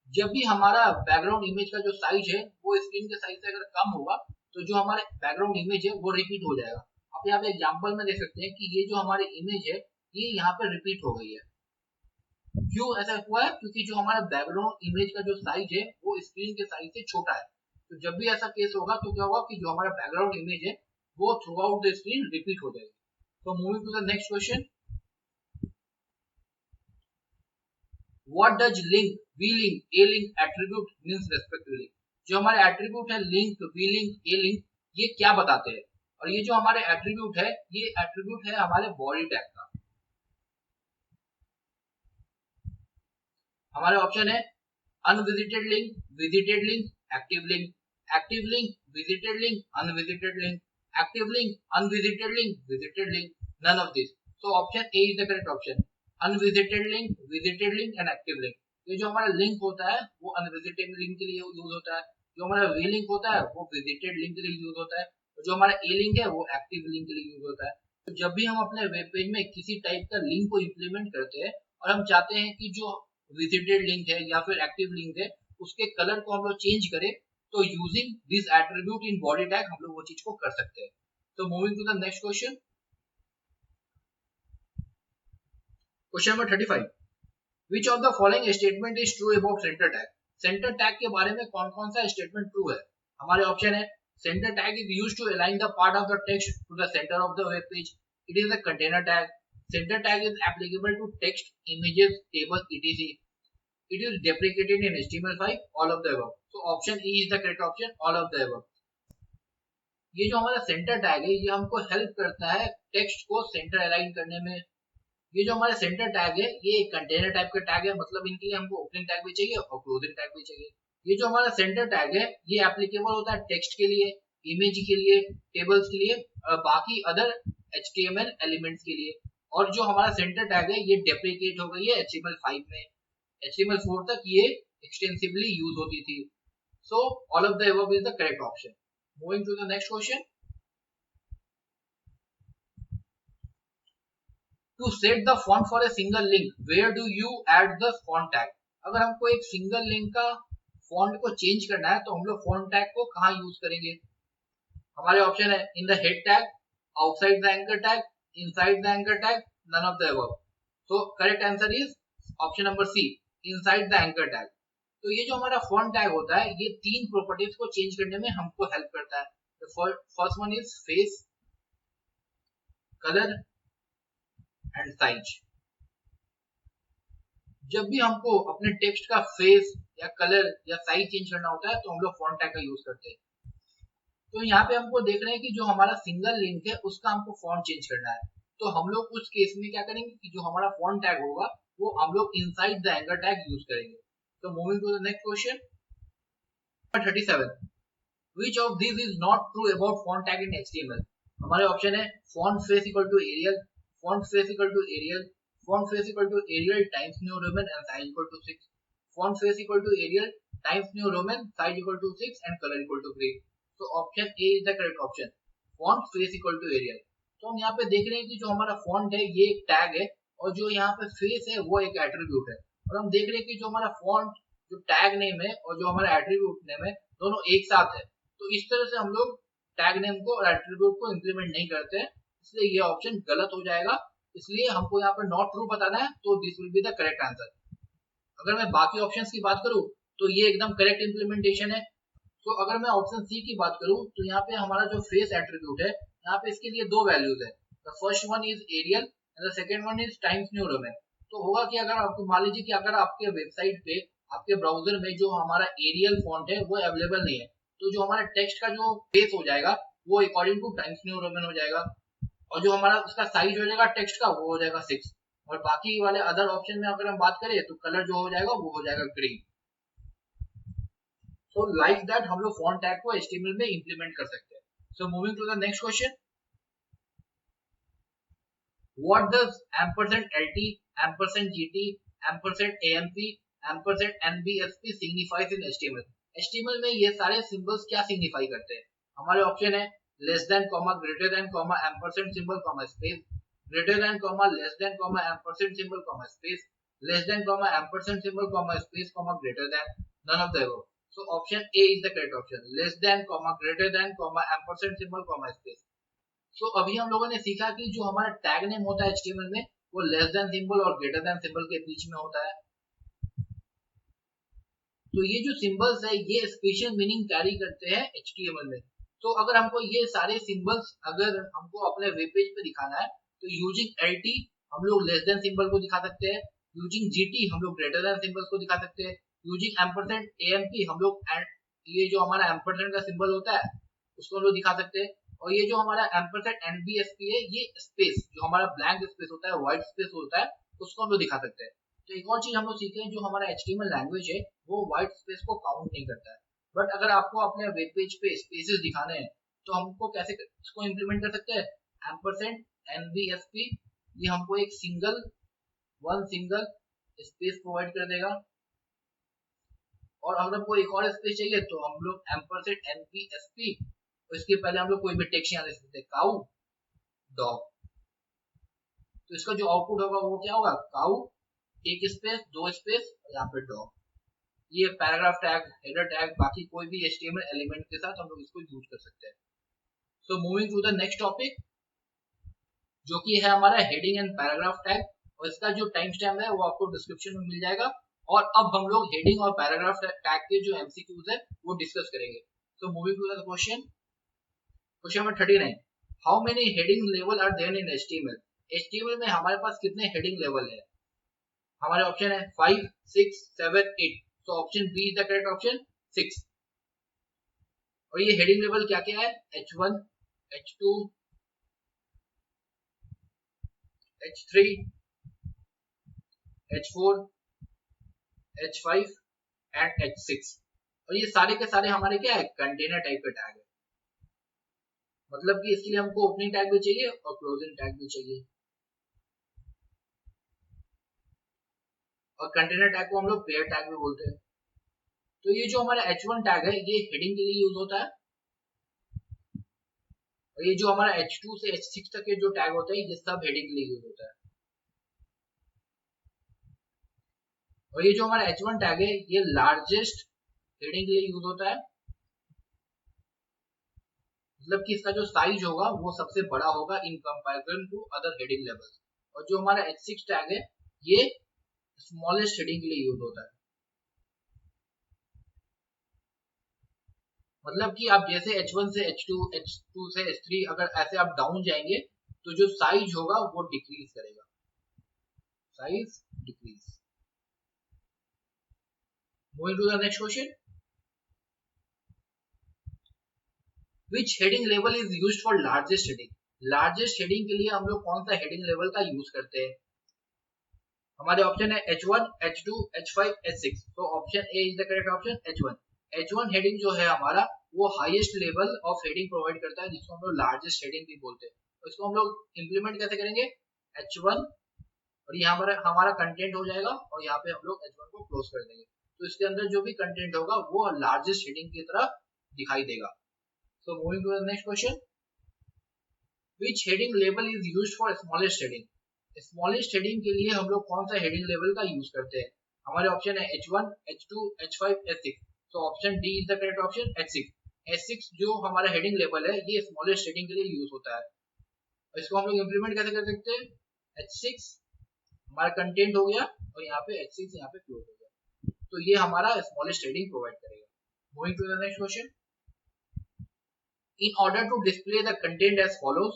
जब भी हमारा background image का जो size है वो screen के size से अगर कम होगा तो जो हमारे बैकग्राउंड इमेज है वो रिपीट हो जाएगा. आप यहाँ पे एग्जांपल में देख सकते हैं कि ये जो हमारी इमेज है ये यहाँ पे रिपीट हो गई है. क्यों ऐसा हुआ है? क्योंकि जो हमारा बैकग्राउंड इमेज का जो साइज है वो स्क्रीन के साइज से छोटा है. तो जब भी ऐसा केस होगा तो क्या होगा कि जो हमारा बैकग्राउंड इमेज है वो throughout the screen repeat हो जाएगी. तो moving to the next question. What does link, V link, A link attribute means respectively? जो हमारे एट्रीब्यूट है link, V link, A link, ये क्या बताते हैं? और ये जो हमारे एट्रीब्यूट है ये एट्रीब्यूट है हमारे बॉडी टैग का. हमारे ऑप्शन है unvisited link, visited link, active link, active link, visited link, unvisited link, active link, unvisited link, visited link, none of this. So option A is the correct option. Unvisited link, visited link and active link. ये जो हमारा link होता है वो unvisited link के लिए use होता है, जो हमारा वी लिंक होता है वो विजिटेड लिंक के लिए यूज होता है, और जो हमारा ए लिंक है वो एक्टिव लिंक के लिए यूज होता है. तो जब भी हम अपने वेब पेज में किसी टाइप का लिंक को इंप्लीमेंट करते हैं और हम चाहते हैं कि जो विजिटेड लिंक है या फिर एक्टिव लिंक है उसके कलर को हम लोग चेंज करें तो using this attribute in body tag हम लोग वो चीज को कर सकते हैं. तो moving to the next question. Question number 35. Which of the following statement is true about center tag? Center tag के बारे में कौन कौन सा स्टेटमेंट ट्रू है? हमारे ऑप्शन है center tag is used to align the part of the text to the centre of the web page. It is a container tag. Center tag is applicable to text, images, table, etc. It is deprecated in HTML5, all of the above. So option E is the correct option, all of the above. ये जो हमारा centre tag है ये हमको help करता है text को centre align करने में. ये जो हमारा सेंटर टैग है ये एक कंटेनर टाइप का टैग है, मतलब इनके लिए हमको ओपनिंग टैग भी चाहिए और क्लोजिंग टैग भी चाहिए. ये जो हमारा सेंटर टैग है ये एप्लीकेबल होता है टेक्स्ट के लिए, इमेज के लिए, टेबल्स के लिए, बाकी अदर HTML एलिमेंट्स के लिए. और जो हमारा सेंटर टैग है ये डेप्रिकेट हो गई है HTML5 में. HTML4 तक ये एक्सटेंसिवली यूज होती थी. So all of the above is the correct option. Moving to the next question. To set the font for a single link, where do you add the font tag? अगर हमको एक single link का font को change करना है तो हम लोग फॉन्ट टैग को कहाँ यूज करेंगे? हमारे ऑप्शन है in the head tag, outside the anchor tag, inside the anchor tag, none of the above. So correct answer is option number C, inside the anchor tag. तो ये जो हमारा font tag होता है ये तीन प्रॉपर्टीज को चेंज करने में हमको हेल्प करता है. First one is face, colour and size. जब भी हमको अपने टेक्स्ट का फेस या कलर या साइज चेंज करना होता है तो हम लोग फॉन्ट टैग का यूज करते हैं. तो यहाँ पे हमको देख रहे हैं कि जो हमारा सिंगल लिंक है उसका हमको फॉन्ट चेंज करना है. तो हम लोग उस केस में क्या करेंगे कि जो हमारा फॉन्ट टैग होगा वो हम लोग inside the anchor tag use करेंगे. तो moving to the next question 37. Which of these is not true about font tag in HTML? हमारे ऑप्शन है font face equal to Arial, font face equal to Arial, font face equal to Arial times New Roman and size equal to 6, font face equal to Arial times New Roman, size equal to 6 and color equal to grey. So option A is the correct option, font face equal to Arial. तो हम यहाँ पे देख रहे हैं कि जो हमारा font है ये एक टैग है और जो यहाँ पे face है वो एक एट्रीब्यूट है. और हम देख रहे हैं कि जो हमारा font जो टैग नेम है और जो हमारा एट्रीब्यूट नेम है दोनों एक साथ है. तो इस तरह से हम लोग टैग नेम को और एट्रीब्यूट को इंप्लीमेंट नहीं करते हैं, इसलिए ये ऑप्शन गलत हो जाएगा. इसलिए हमको यहाँ पर नॉट ट्रू बताना है, तो this will be the correct answer. अगर मैं बाकी ऑप्शंस की बात करूँ तो ये एकदम करेक्ट इंप्लीमेंटेशन है. तो अगर मैं ऑप्शन सी की बात करूँ तो यहाँ पे हमारा जो फेस एट्रीब्यूट है यहाँ पे इसके लिए दो वैल्यूज है. The first one is Arial and the second one is Times New Roman. तो होगा कि अगर आपको मान लीजिए कि अगर आपके वेबसाइट पे आपके ब्राउजर में जो हमारा एरियल फॉन्ट है वो अवेलेबल नहीं है तो जो हमारा टेक्स्ट का जो फेस हो जाएगा वो according two times New Roman हो जाएगा और जो हमारा उसका साइज हो जाएगा टेक्स्ट का वो हो जाएगा 6. और बाकी वाले अदर ऑप्शन में अगर हम बात करें तो कलर जो हो जाएगा वो हो जाएगा ग्रीन. So like that हम लोग font tag को HTML में implement कर सकते हैं. So moving to the next question. What does ampersand LT, ampersand GT, ampersand AMP, ampersand NBSP signifies in HTML? HTML में ये सारे symbols क्या signify करते हैं? हमारे ऑप्शन है less than, comma, greater than, comma, ampersand symbol, comma, space, greater than, comma, less than, comma, ampersand symbol, comma, space, less than, comma, ampersand symbol, comma, space, comma, greater than, none of the above. So option A is the correct option, less than, comma, greater than, comma, ampersand symbol, comma, space. So अभी हम लोगों ने सीखा कि जो हमारा tag name होता है HTML में वो लेस देन सिंबल और ग्रेटर देन सिंबल के बीच में होता है. तो ये जो सिंबल्स है ये स्पेशल मीनिंग कैरी करते हैं HTML में. तो अगर हमको ये सारे सिंबल्स अगर हमको अपने वेब पेज पे दिखाना है तो यूजिंग LT हम लोग लेस देन सिंबल को दिखा सकते हैं, यूजिंग GT हम लोग ग्रेटर देन सिंबल्स को दिखा सकते हैं, यूजिंग एम्परसेंड AMP हम लोग ये जो हमारा एम्परसेंड का सिंबल होता है उसको हम लोग दिखा सकते हैं. और ये जो हमारा एम्परसेंड NBSP है ये स्पेस जो हमारा ब्लैंक स्पेस होता है, व्हाइट स्पेस होता है, उसको हम लोग दिखा सकते हैं. तो एक और चीज हम लोग सीखे हैं जो हमारा HTML लैंग्वेज है वो व्हाइट स्पेस को काउंट नहीं करता है. बट अगर आपको अपने वेब पेज पे स्पेसेस दिखाने हैं तो हमको कैसे इसको इंप्लीमेंट कर सकते हैं? एम्परसेंड NBSP ये हमको एक सिंगल स्पेस प्रोवाइड कर देगा. और अगर हमको एक और स्पेस चाहिए तो हम लोग एम्परसेंड NBSP और इसके पहले हम लोग कोई भी टेक्स्ट यहाँ दे सकते हैं, काऊ, डॉग. तो इसका जो आउटपुट होगा वो क्या होगा? काऊ, एक स्पेस, दो स्पेस और यहाँ पे डॉग. ये पैराग्राफ टैग, हेडर टैग, बाकी कोई भी HTML एलिमेंट के साथ हम लोग इसको यूज कर सकते हैं. So moving to the next topic जो कि है हमारा हेडिंग एंड पैराग्राफ टैग और इसका जो टाइम स्टैम्प है वो आपको डिस्क्रिप्शन में मिल जाएगा. और अब हम लोग हेडिंग और पैराग्राफ टैग के जो MCQs है वो डिस्कस करेंगे. So moving to the question number 39. How many heading level are there in HTML? HTML में हमारे पास कितने हेडिंग लेवल है? हमारे ऑप्शन है 5, 6, 7, 8. तो option B is the correct option, 6. और ये हेडिंग लेवल क्या क्या है? H1, H2, H3, H4, H5 and H6. और ये सारे के सारे हमारे क्या है? कंटेनर टाइप के टैग है. मतलब कि इसके लिए हमको ओपनिंग टैग भी चाहिए और क्लोजिंग टैग भी चाहिए. और कंटेनर टैग को हम लोग पेयर टैग भी बोलते हैं. तो ये जो हमारा H1 टैग है ये हेडिंग के लिए यूज होता है, और ये जो हमारा H2 से H6 तक के जो टैग होते हैं ये सब हेडिंग के लिए यूज होता है। और ये जो हमारा H1 टैग है ये लार्जेस्ट हेडिंग के लिए यूज होता है, मतलब कि इसका जो साइज होगा वो सबसे बड़ा होगा in comparison to other heading levels. और जो हमारा H6 टैग है ये स्मॉलेस्ट हेडिंग के लिए यूज होता है, मतलब कि आप जैसे H1 से H2, H2 से H3 अगर ऐसे आप डाउन जाएंगे तो जो साइज होगा वो डिक्रीज करेगा, size decrease. Moving to the next question, which heading level is used for largest heading? Largest heading के लिए हम लोग कौन सा हेडिंग लेवल का यूज करते हैं? हमारे ऑप्शन है H1, H2, H5, H6। तो option A is the correct option, H1। H1 heading जो है हमारा वो highest level of heading provide करता है, जिसको हम लोग लार्जेस्ट हेडिंग भी बोलते हैं। तो इसको हम लोग इंप्लीमेंट कैसे करेंगे? H1 और ये हमारा हमारा कंटेंट हो जाएगा और यहाँ पे हम लोग H1 को क्लोज कर देंगे, तो इसके अंदर जो भी कंटेंट होगा वो लार्जेस्ट हेडिंग की तरह दिखाई देगा। So moving to the next question, which heading label is used for smallest heading? Smallest heading के लिए हम लोग कौन सा हेडिंग लेवल का यूज करते हैं? हमारे ऑप्शन है H1, H2, H5, H6। तो option D is the correct option, H6। H6 जो हमारा हेडिंग लेवल है ये स्मॉलेस्ट हेडिंग के लिए यूज होता है। इसको हम लोग इंप्लीमेंट कैसे कर सकते हैं? H6 हमारा कंटेंट हो गया और यहाँ पे H6 यहाँ पे क्लोज हो गया, तो ये हमारा स्मॉलेस्ट हेडिंग प्रोवाइड करेगा। Moving to the next question, in order to display the content as follows,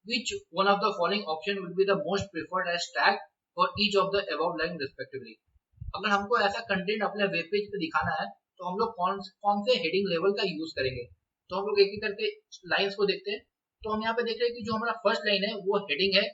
which one of the following option will be the most preferred as tag for each of the above line respectively? अगर हमको ऐसा content अपने web page पे दिखाना है तो हम लोग कौन से हेडिंग लेवल का यूज करेंगे? तो हम लोग एक एक करके लाइंस को देखते हैं। तो हम यहाँ पे देख रहे हैं कि जो हमारा फर्स्ट लाइन है वो हेडिंग है,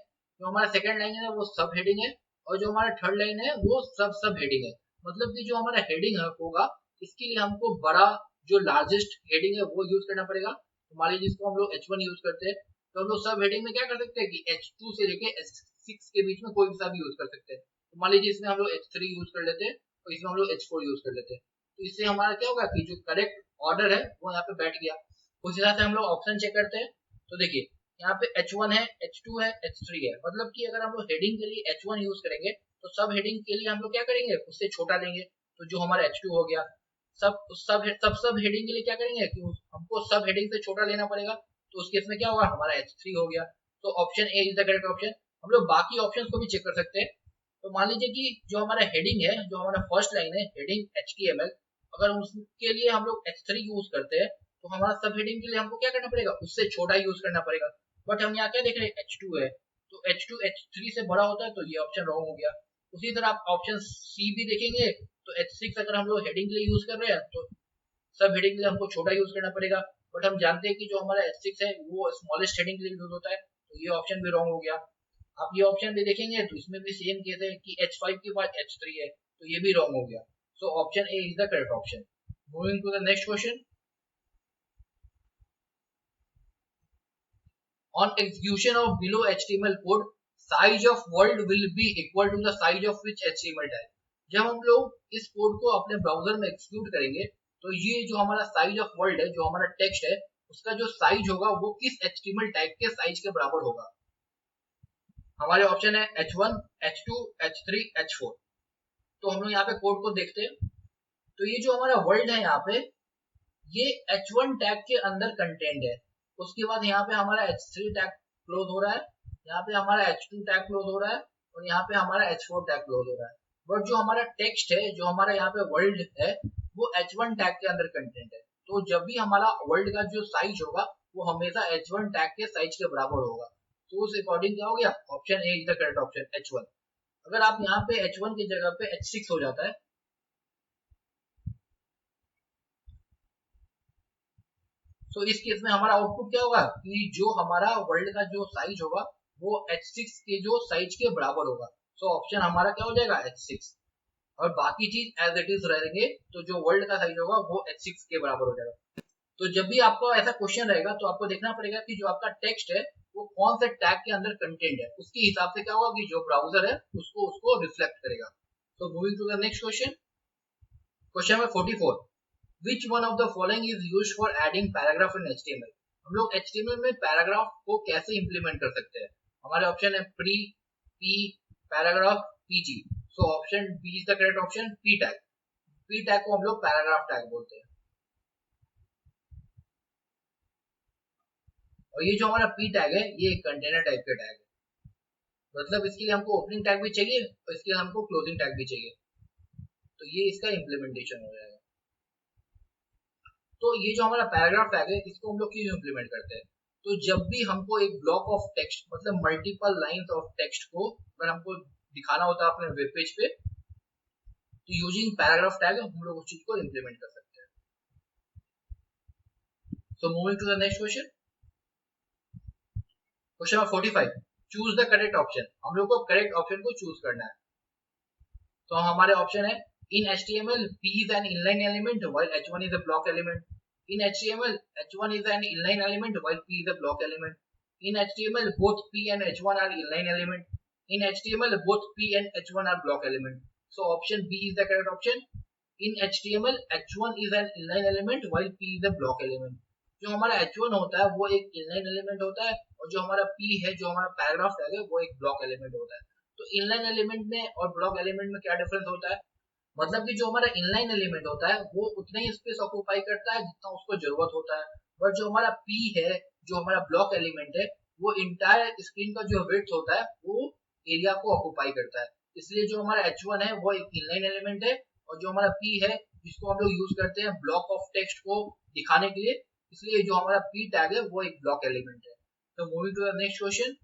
जो हमारा सेकंड लाइन है वो सब हेडिंग है, और जो हमारा थर्ड लाइन है वो सब हेडिंग है। मतलब कि जो हमारा हेडिंग होगा इसके लिए हमको बड़ा जो लार्जेस्ट हेडिंग है वो यूज करना पड़ेगा। तो मान लीजिए जिसको हम लोग H1 यूज करते हैं, तो हम लोग सब हेडिंग में क्या कर सकते हैं कि H2 से लेके H6 के बीच में कोई सा भी यूज कर सकते हैं। तो मान लीजिए इसमें हम लोग H3 यूज कर लेते हैं और इसमें हम लोग H4 यूज कर लेते हैं, तो इससे हमारा क्या होगा कि जो करेक्ट ऑर्डर है वो यहाँ पे बैठ गया। उस हिसाब से हम लोग ऑप्शन चेक करते हैं। तो देखिए यहाँ पे H1 है, H2 है, H3 है, मतलब कि अगर हम लोग हेडिंग के लिए H1 यूज करेंगे तो सब हेडिंग के लिए हम लोग क्या करेंगे, उससे छोटा लेंगे, तो जो हमारा H2 हो गया। सब हेडिंग के लिए क्या करेंगे कि हमको सब हेडिंग से छोटा लेना पड़ेगा, तो उस केस में क्या होगा, हमारा H3 हो गया। तो option A is the correct option. हम लोग बाकी ऑप्शंस को भी चेक कर सकते हैं। तो मान लीजिए कि जो हमारा हेडिंग है, जो हमारा फर्स्ट लाइन है हेडिंग HTML, अगर उसके लिए हम लोग H3 यूज करते हैं तो हमारा सब हेडिंग के लिए हमको क्या करना पड़ेगा, उससे छोटा यूज करना पड़ेगा। बट हम यहाँ क्या देख रहे हैं, H2 है, तो H2 H3 से बड़ा होता है, तो ये ऑप्शन रॉन्ग हो गया। उसी तरह आप ऑप्शन सी भी देखेंगे तो H6 अगर हम लोग हेडिंग के लिए यूज कर रहे हैं तो सब हेडिंग के लिए हमको छोटा यूज करना पड़ेगा। बट हम जानते हैं कि जो हमारा H6 है वो स्मॉलेस्ट हेडिंग के लिए यूज होता है, तो ये ऑप्शन भी रॉन्ग हो गया। आप ये ऑप्शन भी देखेंगे तो इसमें भी सेम केस है कि H5 के बाद H3 है, तो ये भी रॉन्ग हो गया। So option A is the correct option. Moving to the next question, on execution of below HTML code, size of world will be equal to the size of which HTML tag? जब हम लोग इस code को अपने browser में execute करेंगे तो ये जो हमारा साइज ऑफ वर्ल्ड है, जो हमारा टेक्स्ट है, उसका जो साइज होगा वो किस HTML टैग के साइज के बराबर होगा? हमारे ऑप्शन है H1, H2, H3, H4। तो हम लोग यहाँ पे कोड को देखते हैं। तो ये जो हमारा वर्ल्ड है यहाँ पे ये H1 टैग के अंदर कंटेंट है। उसके बाद यहाँ पे हमारा H3 टैग क्लोज हो रहा है, यहाँ पे हमारा H2 टैग क्लोज हो रहा है और यहाँ पे हमारा H4 टैग क्लोज हो रहा है। बट जो हमारा टेक्स्ट है, जो हमारा यहाँ पे वर्ल्ड है, वो H1 टैग के अंदर कंटेंट है। तो जब भी हमारा वर्ल्ड का जो साइज होगा वो हमेशा H1 टैग के साइज के बराबर होगा। तो उस अकॉर्डिंग क्या हो गया, option A is the correct option, H1। अगर आप यहाँ पे H1 की जगह पे H6 हो जाता है, तो इस केस में हमारा आउटपुट क्या होगा कि जो हमारा वर्ल्ड का जो साइज होगा वो H6 के जो साइज के बराबर होगा। तो ऑप्शन हमारा क्या हो जाएगा, H6, और बाकी चीज एज इट इज रहेंगे, तो जो वर्ल्ड का साइज होगा वो H6 के बराबर हो जाएगा। तो जब भी आपका ऐसा क्वेश्चन रहेगा तो आपको देखना पड़ेगा कि जो आपका टेक्स्ट है वो कौन से टैग के अंदर कंटेंट है, उसके हिसाब से क्या होगा कि जो ब्राउजर है उसको रिफ्लेक्ट करेगा। तो moving to the next question, question number 44, which one of the following is used for adding paragraph in HTML। हम लोग HTML में पैराग्राफ को कैसे इंप्लीमेंट कर सकते हैं। हमारे ऑप्शन है pre, P, paragraph, PG. So option B is the correct option, P tag. P tag को हम लोग पैराग्राफ टैग बोलते हैं। और ये जो हमारा पी टैग है ये एक कंटेनर टाइप का टैग है, मतलब इसके लिए हमको ओपनिंग टैग भी चाहिए और इसके लिए हमको क्लोजिंग टैग भी चाहिए। तो ये इसका इम्प्लीमेंटेशन हो जाएगा। तो ये जो हमारा पैराग्राफ टैग है इसको हम लोग क्यों इम्प्लीमेंट करते हैं। तो जब भी हमको एक ब्लॉक ऑफ टेक्स्ट मतलब मल्टीपल लाइंस ऑफ टेक्स्ट को अगर हमको दिखाना होता है अपने वेब पेज पे, तो यूजिंग पैराग्राफ टैग हम लोग उस चीज को इम्प्लीमेंट कर सकते हैं। So moving to the next question, question number 45, choose the correct option. हम लोग को करेक्ट ऑप्शन को चूज करना है। तो हमारे ऑप्शन है इन HTML P is an inline element while H1 is a block element. In HTML H1 is an inline element while P is a block element. In HTML both P and H1 are inline element. In HTML both P and H1 are block element. So option B is the correct option. In HTML H1 is an inline element while P is a block element. जो हमारा H1 होता है वो एक inline element होता है और जो हमारा P है जो हमारा पैराग्राफ टैग है वो एक block element होता है। तो इनलाइन एलिमेंट में और ब्लॉक एलिमेंट में क्या डिफरेंस होता है, मतलब कि जो हमारा इनलाइन एलिमेंट होता है वो उतना ही स्पेस ऑक्यूपाई करता है जितना उसको जरूरत होता है, और जो हमारा पी है जो हमारा ब्लॉक एलिमेंट है वो इंटायर स्क्रीन का जो विड्थ होता है वो एरिया को ऑक्यूपाई करता है। इसलिए जो हमारा H1 है वो एक इनलाइन एलिमेंट है और जो हमारा P है जिसको हम लोग यूज करते हैं ब्लॉक ऑफ टेक्स्ट को दिखाने के लिए, इसलिए जो हमारा P टैग है वो एक ब्लॉक एलिमेंट है। तो moving to the next question,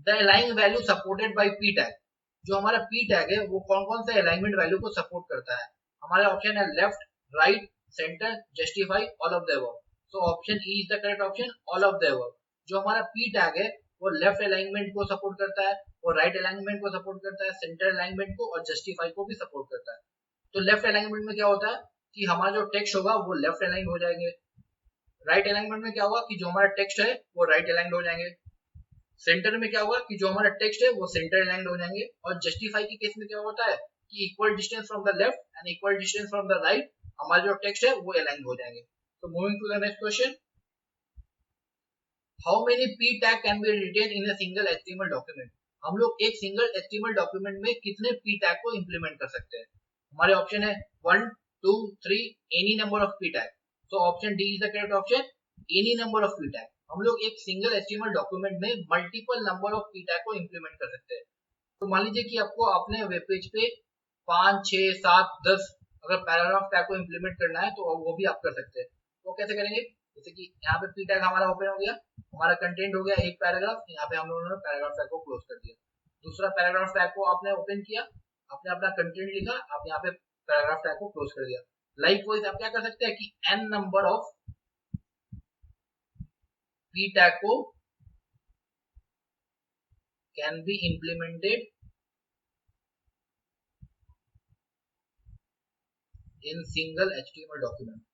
the align value supported by P tag. जो हमारा P टैग है वो कौन कौन से अलाइनमेंट वैल्यू को सपोर्ट करता है। हमारे ऑप्शन है left, right, centre, justify, all of the above. So option E is the correct option, all of the above. जो हमारा P टैग है वो लेफ्ट अलाइनमेंट को सपोर्ट करता है और राइट अलाइनमेंट को सपोर्ट करता है, सेंटर अलाइनमेंट को और जस्टिफाई को भी सपोर्ट करता है। तो लेफ्ट अलाइनमेंट में क्या होता है कि हमारा जो टेक्स्ट होगा वो लेफ्ट अलाइन हो जाएंगे। राइट अलाइनमेंट में क्या होगा कि जो हमारा टेक्स्ट है वो राइट अलाइन हो जाएंगे। सेंटर में क्या होगा कि जो हमारा टेक्स्ट है वो सेंटर अलाइंड हो जाएंगे। और जस्टिफाई के केस में क्या होता है कि equal distance from the left and equal distance from the right हमारा जो टेक्स्ट है वो अलाइंड हो जाएंगे। तो moving to the next question, how many P tag can be written in a single HTML document. हम लोग एक सिंगल HTML डॉक्यूमेंट में कितने P टैग को इंप्लीमेंट कर सकते हैं। हमारे ऑप्शन है 1, 2, 3, any number of P tag. So option D is the correct option, any number of P tag. हम लोग एक सिंगल HTML डॉक्यूमेंट में multiple number of P tag को इंप्लीमेंट कर सकते हैं। तो मान लीजिए कि आपको अपने वेब पेज पे 5, 6, 7, 10 अगर पैराग्राफ टैग को इंप्लीमेंट करना है तो वो भी आप कर सकते हैं। वो कैसे करेंगे, जैसे कि यहाँ पे P टैग हमारा ओपन हो गया, हमारा कंटेंट हो गया एक पैराग्राफ, यहाँ पे हम लोगों ने पैराग्राफ टैग को क्लोज कर दिया। दूसरा पैराग्राफ टैग को आपने ओपन किया, आपने अपना कंटेंट लिखा, आप यहाँ पे पैराग्राफ टैग को क्लोज कर दिया। लाइकवाइज आप क्या कर सकते हैं कि n number of P tag को can be implemented in single HTML document।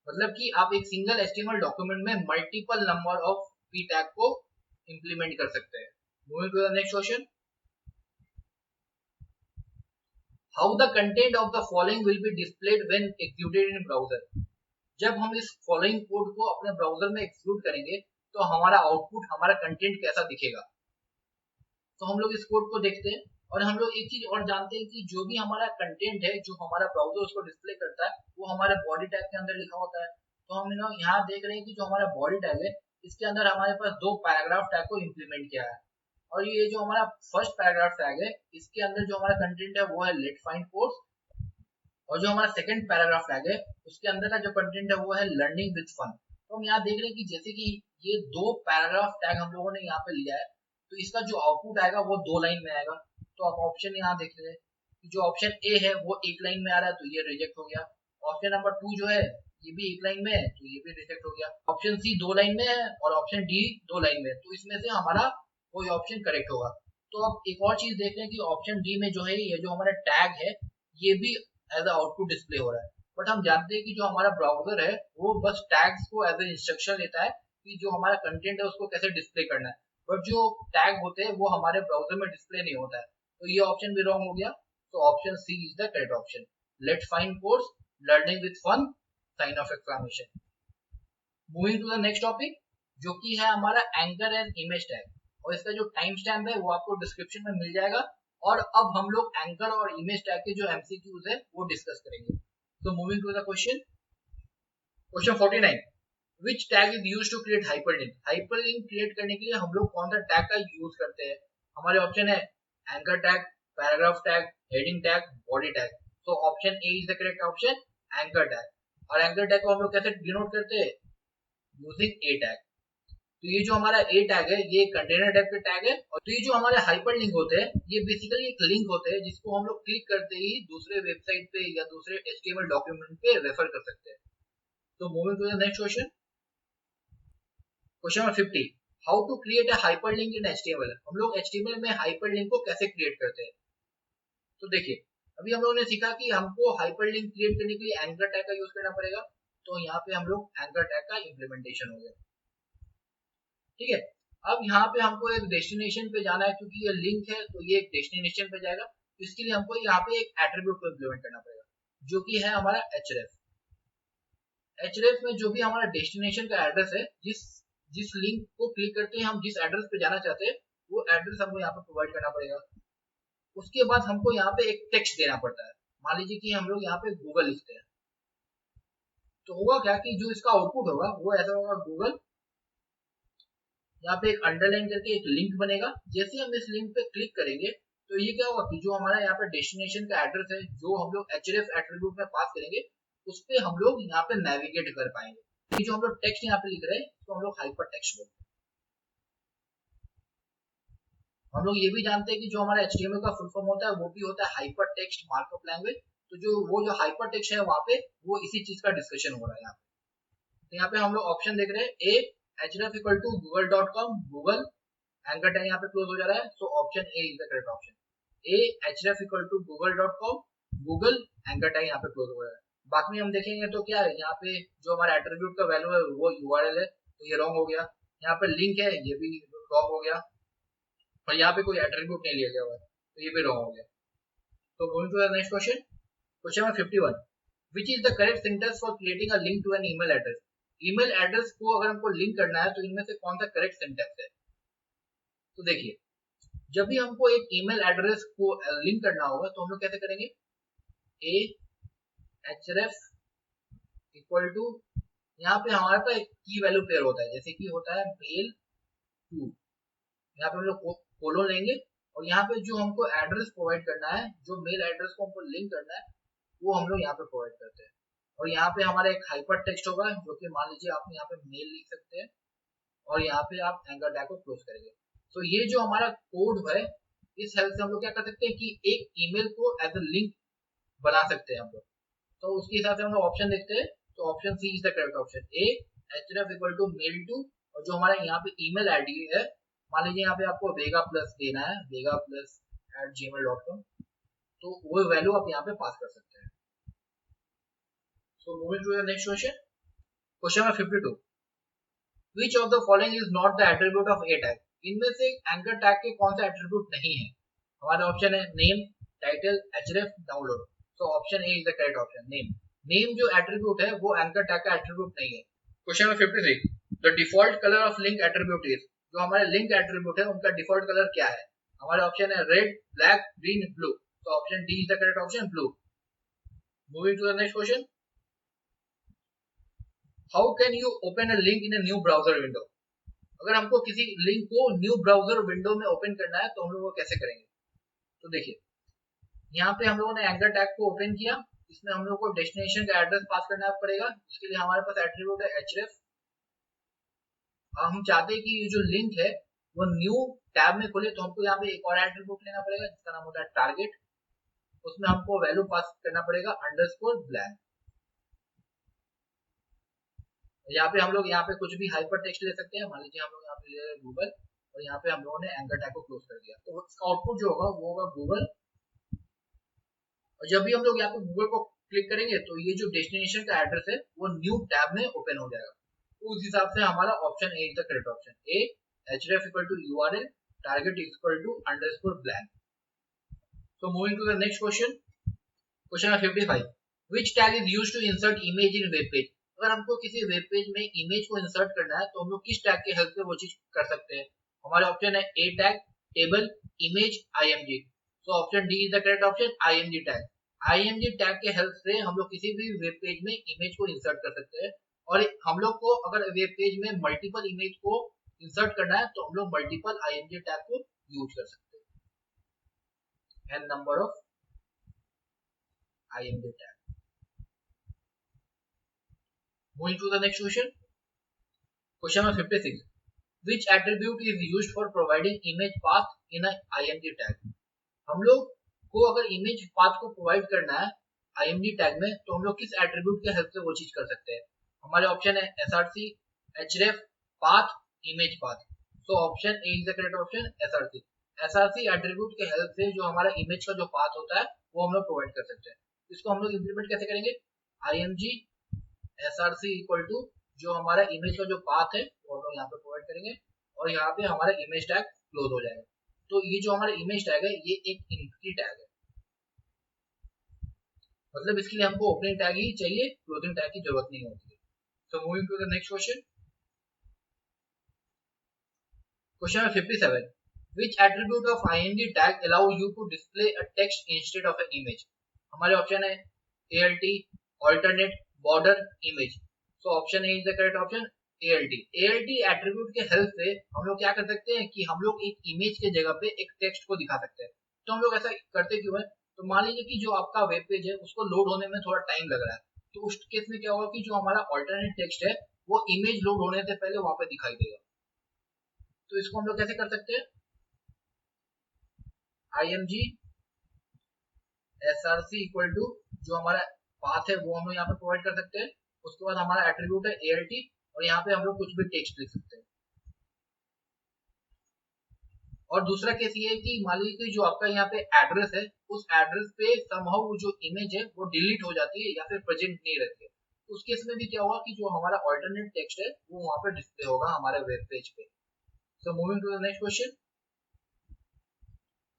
मतलब कि आप एक सिंगल HTML डॉक्यूमेंट में multiple number of P tag को इंप्लीमेंट कर सकते हैं। Moving to the next question, how the content of the following will be displayed when executed in browser. जब हम इस फॉलोइंग कोड को अपने ब्राउजर में एग्जीक्यूट करेंगे तो हमारा आउटपुट हमारा कंटेंट कैसा दिखेगा। तो हम लोग इस कोड को देखते हैं और हम लोग एक चीज और जानते हैं कि जो भी हमारा कंटेंट है जो हमारा ब्राउजर उसको डिस्प्ले करता है वो हमारे बॉडी टैग के अंदर लिखा होता है। तो हम यहाँ देख रहे हैं कि जो हमारा बॉडी टैग है इसके अंदर हमारे पास 2 पैराग्राफ टैग को इंप्लीमेंट किया है। और ये जो हमारा फर्स्ट पैराग्राफ टैग है इसके अंदर जो हमारा कंटेंट है वो है लेट फाइंड कोर्स, और जो हमारा सेकंड पैराग्राफ टैग है उसके अंदर का जो कंटेंट है वो है लर्निंग विद फन। तो हम यहाँ देख रहे हैं कि जैसे कि ये 2 पैराग्राफ टैग हम लोगों ने यहाँ पे लिया है तो इसका जो आउटपुट आएगा वो 2 लाइन में आएगा। तो आप ऑप्शन यहाँ देख रहे हैं कि जो ऑप्शन ए है वो 1 लाइन में आ रहा है तो ये रिजेक्ट हो गया। ऑप्शन नंबर 2 जो है ये भी 1 लाइन में है तो ये भी रिजेक्ट हो गया। ऑप्शन सी 2 लाइन में है और ऑप्शन डी 2 लाइन में है, तो इसमें से हमारा कोई ऑप्शन करेक्ट होगा। तो अब एक और चीज देख रहे हैं कि ऑप्शन डी में जो है ये जो हमारा टैग है ये भी एज आउटपुट डिस्प्ले हो रहा है। बट हम जानते हैं कि जो हमारा ब्राउजर है वो बस टैग्स को एज ए इंस्ट्रक्शन लेता है कि जो हमारा कंटेंट है उसको कैसे डिस्प्ले करना है। बट जो टैग होते हैं वो हमारे ब्राउजर में डिस्प्ले नहीं होता है, तो ये ऑप्शन भी रॉन्ग हो गया। तो option C is the correct option. Let's find course learning with fun sign of exclamation. Moving to the next topic जो कि है हमारा एंकर एंड इमेज टैग, और इसका जो टाइम स्टैम्प है वो आपको डिस्क्रिप्शन में मिल जाएगा। और अब हम लोग एंकर और इमेज टैग के जो एमसीक्यूज है वो डिस्कस करेंगे। तो moving to the question 49, which tag is used to create hyperlink. Hyperlink create करने के लिए हम लोग कौन सा टैग का यूज करते हैं? हमारे ऑप्शन है anchor tag, paragraph tag, heading tag, body tag. तो option A is the correct option, anchor tag. और एंकर टैग को हम लोग कैसे डिनोट करते हैं? Using A tag. तो ये जो हमारा ए टैग है ये कंटेनर टाइप के टैग है। और तो ये जो हमारे हाइपर लिंक होते हैं ये बेसिकली एक लिंक होते हैं जिसको हम लोग क्लिक करते ही दूसरे वेबसाइट पे या दूसरे एचटीएमएल डॉक्यूमेंट पे रेफर कर सकते हैं। तो moving to the next question, question number 50, how to create a hyperlink in HTML. हम लोग एचटीएमएल में हाइपरलिंक को कैसे क्रिएट करते हैं? तो देखिए, अभी हम लोगों ने सीखा कि हमको हाइपरलिंक क्रिएट करने के लिए एंकर टैग का यूज करना पड़ेगा। तो यहाँ पे हम लोग एंकर टैग का इम्प्लीमेंटेशन हो गया, ठीक है। अब यहाँ पे हमको एक डेस्टिनेशन पे जाना है, क्योंकि ये लिंक है तो ये एक डेस्टिनेशन पे जाएगा। तो इसके लिए हमको यहाँ पे एक एट्रीब्यूट को इम्प्लीमेंट करना पड़ेगा जो कि है हमारा एचरेफ। एचरेफ में जो भी हमारा डेस्टिनेशन का एड्रेस है, जिस जिस लिंक को क्लिक करते हैं हम जिस एड्रेस पे जाना चाहते हैं वो एड्रेस हमको यहाँ पे प्रोवाइड करना पड़ेगा। उसके बाद हमको यहाँ पे एक टेक्स्ट देना पड़ता है। मान लीजिए कि हम लोग यहाँ पे गूगल लिखते हैं, तो होगा क्या कि जो इसका आउटपुट होगा वो ऐसा होगा, गूगल, यहाँ पे एक अंडरलाइन करके एक लिंक बनेगा। जैसे हम इस लिंक पे क्लिक करेंगे तो ये क्या होगा कि जो हमारा यहाँ पे डेस्टिनेशन का एड्रेस है जो हम लोग एचरेफ एट्रीब्यूट में पास करेंगे उस पे हम लोग यहाँ पे नेविगेट कर पाएंगे। ये जो हम लोग टेक्स्ट यहाँ पे लिख रहे हैं तो हम लोग हाइपर टेक्स्ट बोलते हैं। हम लोग ये भी जानते हैं कि जो हमारा एचटीएमएल का फुल फॉर्म होता है वो भी होता है हाइपर टेक्स्ट मार्कअप लैंग्वेज। तो जो हाइपर टेक्स्ट है वहाँ पे वो इसी चीज का डिस्कशन हो रहा है यहाँ पे। तो यहाँ पे हम लोग ऑप्शन देख रहे हैं, A href equal to google.com, Google, anchor tag यहाँ पे क्लोज हो जा रहा है। So option A is the correct option, A href equal to google.com, Google, anchor tag यहाँ पे क्लोज हो रहा है। बाकी हम देखेंगे तो क्या है, यहाँ पे जो हमारा एट्रीब्यूट का वैल्यू है वो यूआरएल है, तो ये रॉन्ग हो गया। यहाँ पे लिंक है, ये भी रॉन्ग हो गया। और यहाँ पे कोई एट्रीब्यूट नहीं लिया गया हुआ है, तो ये भी रॉन्ग हो गया। तो going to the next question, question number 51, which is the correct syntax for creating a link to an email address. Email address को अगर हमको लिंक करना है तो इनमें से कौन सा करेक्ट सिंटैक्स है? तो देखिए, जब भी हमको एक ईमेल एड्रेस को लिंक करना होगा तो हम लोग कैसे करेंगे, ए href इक्वल टू, यहाँ पे हमारे पास एक की वैल्यू पेयर होता है, जैसे कि होता है मेल टू, यहाँ पे हम लोग कोलोन लेंगे और यहाँ पे जो हमको एड्रेस प्रोवाइड करना है, जो मेल एड्रेस को हमको लिंक करना है वो हम लोग यहाँ पे प्रोवाइड करते हैं। और यहाँ पे हमारा एक हाइपर टेक्स्ट होगा जो कि मान लीजिए आप यहाँ पे मेल लिख सकते हैं और यहाँ पे आप एंकर टैग को क्लोज करेंगे। तो ये जो हमारा कोड है इस हेल्प से हम लोग क्या कर सकते हैं कि एक ईमेल को एज अ लिंक बना सकते हैं हम लोग। तो उसके हिसाब से हम लोग ऑप्शन देखते हैं, तो option C is the correct option, A href equal to mail to, और जो हमारा यहाँ पे ईमेल आईडी है, मान लीजिए यहाँ पे आपको वेगा प्लस देना है, vegaplus@gmail.com, तो वो वैल्यू आप यहाँ पे पास कर सकते हैं। So moving to the next question, question number 52, which of the following is not the attribute of a tag। इनमें से एंकर टैग के कौन सा एट्रीब्यूट नहीं है? हमारा ऑप्शन है नेम, टाइटल, href, डाउनलोड। तो option A is the correct option, name. Name जो एट्रीब्यूट है वो एंकर टैग का एट्रीब्यूट नहीं है। Question number 53, the default colour of link attribute is. जो हमारे लिंक एट्रीब्यूट है उनका डिफॉल्ट कलर क्या है? हमारा ऑप्शन है red, black, green, blue. So option D is the correct option, blue. Moving to the next question, how can you open a link in a new browser window. अगर हमको किसी link को new browser window में open करना है तो हम लोग वो कैसे करेंगे? तो देखिए, यहाँ पे हम लोगों ने एंकर टैग को ओपन किया, इसमें हम लोग को डेस्टिनेशन का एड्रेस पास करना पड़ेगा। इसके लिए हमारे पास एट्रीब्यूट है href। हम चाहते हैं कि ये जो लिंक है वो न्यू टैब में खुले, तो हमको यहाँ पे एक और एट्रीब्यूट लेना पड़ेगा जिसका नाम होता है टारगेट। उसमें हमको वैल्यू पास करना पड़ेगा _blank। यहाँ पे हम लोग यहाँ पे कुछ भी हाइपर टेक्स्ट ले सकते हैं, मान लीजिए हम लोग यहाँ पे ले रहे हैं गूगल, और यहाँ पे हम लोगों ने एंकर टैग को क्लोज कर दिया, तो इसका आउटपुट जो होगा वो होगा गूगल। और जब भी हम लोग यहाँ पे गूगल को क्लिक करेंगे तो ये जो डेस्टिनेशन का एड्रेस है वो न्यू टैब में ओपन हो जाएगा। तो उस हिसाब से हमारा option A is the correct option, A href equal to url, target equal to underscore blank. So moving to the next question. Question number 55. Which tag is used to insert image in web page? अगर हमको किसी web page में image को insert करना है तो हम लोग किस टैग के हेल्प से वो चीज कर सकते हैं? हमारे ऑप्शन है A tag, table, image, img. So option D is the correct option, img tag. img tag के हेल्प से हम लोग किसी भी वेब पेज में इमेज को इंसर्ट कर सकते हैं और हम लोग को अगर वेब पेज में मल्टीपल इमेज को इंसर्ट करना है तो हम लोग मल्टीपल img टैग को यूज कर सकते हैं. N number of img tag. Moving to the next question. Question number 56. Which attribute is used for providing image path in a img tag? हम लोग को अगर इमेज पाथ को प्रोवाइड करना है img टैग में तो हम लोग किस एट्रीब्यूट के हेल्प से वो चीज कर सकते हैं? हमारे ऑप्शन है src, href, path, image path. So option A is the correct option, src. src attribute के हेल्प से जो हमारा इमेज का जो पाथ होता है वो हम लोग प्रोवाइड कर सकते हैं. इसको हम लोग इंप्लीमेंट कैसे करेंगे? img src इक्वल टू जो हमारा इमेज का जो पाथ है वो हम लोग यहाँ पे प्रोवाइड करेंगे और यहाँ पे हमारा इमेज टैग क्लोज हो जाएगा. तो ये जो हमारा इमेज टैग है ये एक एम्प्टी टैग है, मतलब इसके लिए हमको ओपनिंग टैग ही चाहिए, क्लोजिंग टैग की जरूरत नहीं होती है. So moving to the next question. Question number 57. Which attribute of img tag allow you to display a text instead of an image? हमारे ऑप्शन है alt, alternate, border, image. So option A is the correct option, alt. alt attribute के help से हम लोग क्या कर सकते हैं कि हम लोग एक इमेज के जगह पे एक टेक्स्ट को दिखा सकते हैं. तो हम लोग ऐसा करते क्यों है? तो मान लीजिए कि जो आपका वेब पेज है उसको लोड होने में थोड़ा टाइम लग रहा है, तो उस केस में क्या होगा कि जो हमारा ऑल्टरनेट टेक्स्ट है वो इमेज लोड होने से पहले वहां पे दिखाई देगा. तो इसको हम लोग कैसे कर सकते हैं? img src इक्वल टू जो हमारा पाथ है वो हम लोग यहाँ पे प्रोवाइड कर सकते हैं. उसके बाद हमारा एट्रीब्यूट है alt और यहाँ पे हम लोग कुछ भी टेक्स्ट लिख सकते हैं. और दूसरा केस ये है कि मान लीजिए कि जो आपका यहाँ पे एड्रेस है उस एड्रेस पे समहाउ जो इमेज है वो डिलीट हो जाती है या फिर प्रेजेंट नहीं रहती है. उस केस में भी क्या होगा कि जो हमारा ऑल्टरनेट टेक्स्ट है वो वहां पे डिस्प्ले होगा हमारे वेब पेज पे. So moving to the next question.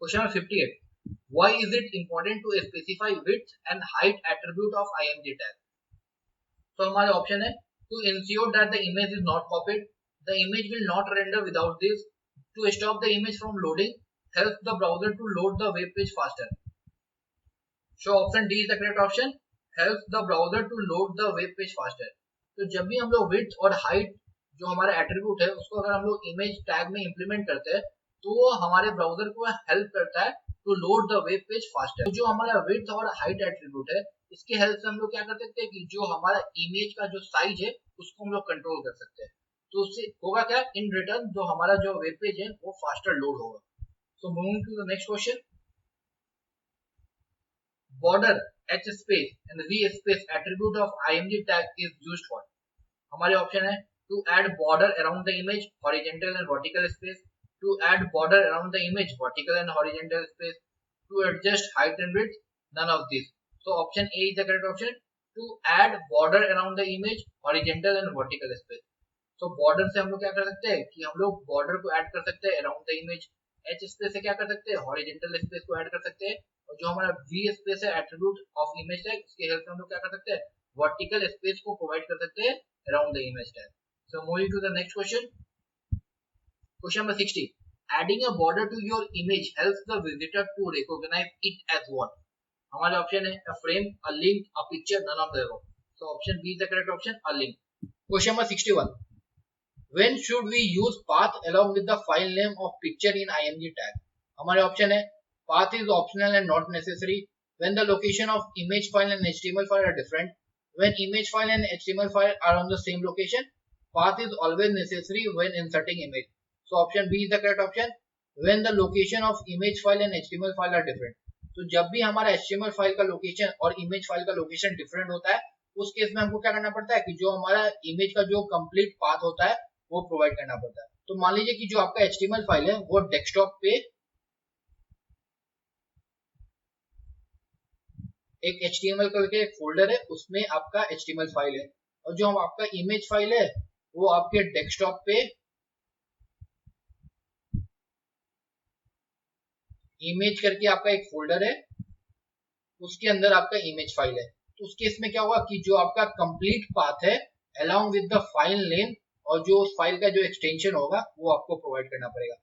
Question number 58. Why is it important to specify width and height attribute of img tag? So हमारे ऑप्शन है to ensure that the image is not copied, the image will not render without this, to stop the image from loading, help the browser to load the web page faster. So option D is the correct option, helps the browser to load the web page faster. तो जब भी हम लोग width और height जो हमारा attribute है उसको अगर हम लोग इमेज टैग में इंप्लीमेंट करते हैं तो वो हमारे ब्राउजर को हेल्प करता है to load the web page faster. जो हमारा विड्थ और हाइट एट्रीब्यूट है इसके हेल्प से हम लोग क्या कर सकते हैं कि जो हमारा इमेज का जो साइज है उसको हम लोग कंट्रोल कर सकते हैं. तो उससे होगा क्या, इन रिटर्न जो हमारा जो वेब पेज है वो फास्टर लोड होगा. So moving to the next question. Border h space and v space attribute of img tag is used for. हमारे ऑप्शन है to add border around the image, horizontal and vertical space, to add border around the image, vertical and horizontal space, to adjust height and width, none of these. So option A is the correct option, to add border around the image, horizontal and vertical space. So border से हम लोग क्या कर सकते हैं कि हम लोग border को add कर सकते हैं around the image. H space से क्या कर सकते हैं, horizontal space को add कर सकते हैं. और जो हमारा V space है attribute of image tag उसके हेल्प से हम लोग क्या कर सकते हैं, vertical space को provide कर सकते हैं around the image tag. So moving to the next question. Question number 60. Adding a border to your image helps the visitor to recognize it as what? हमारे ऑप्शन है a frame, a link, a picture, none of the above. So option B is the correct option, a link. Question number 61. When should we use path along with the file name of picture in img tag? हमारे option है path is optional and not necessary when the location of image file and html file are different, when image file and html file are on the same location, path is always necessary when inserting image. So option B is the correct option, when the location of image file and html file are different. तो जब भी हमारा html file का location और image file का location different होता है उस केस में हमको क्या करना पड़ता है कि जो हमारा इमेज का जो कंप्लीट पाथ होता है वो प्रोवाइड करना पड़ता है. तो मान लीजिए कि जो आपका html फाइल है वो डेस्कटॉप पे एक html करके एक फोल्डर है उसमें आपका html फाइल है और जो आपका इमेज फाइल है वो आपके डेस्कटॉप पे इमेज करके आपका एक फोल्डर है, उसके अंदर आपका इमेज फाइल है। तो उस केस में क्या होगा कि जो आपका कंप्लीट पाथ है along with the file name और जो उस फाइल का जो एक्सटेंशन होगा वो आपको प्रोवाइड करना पड़ेगा।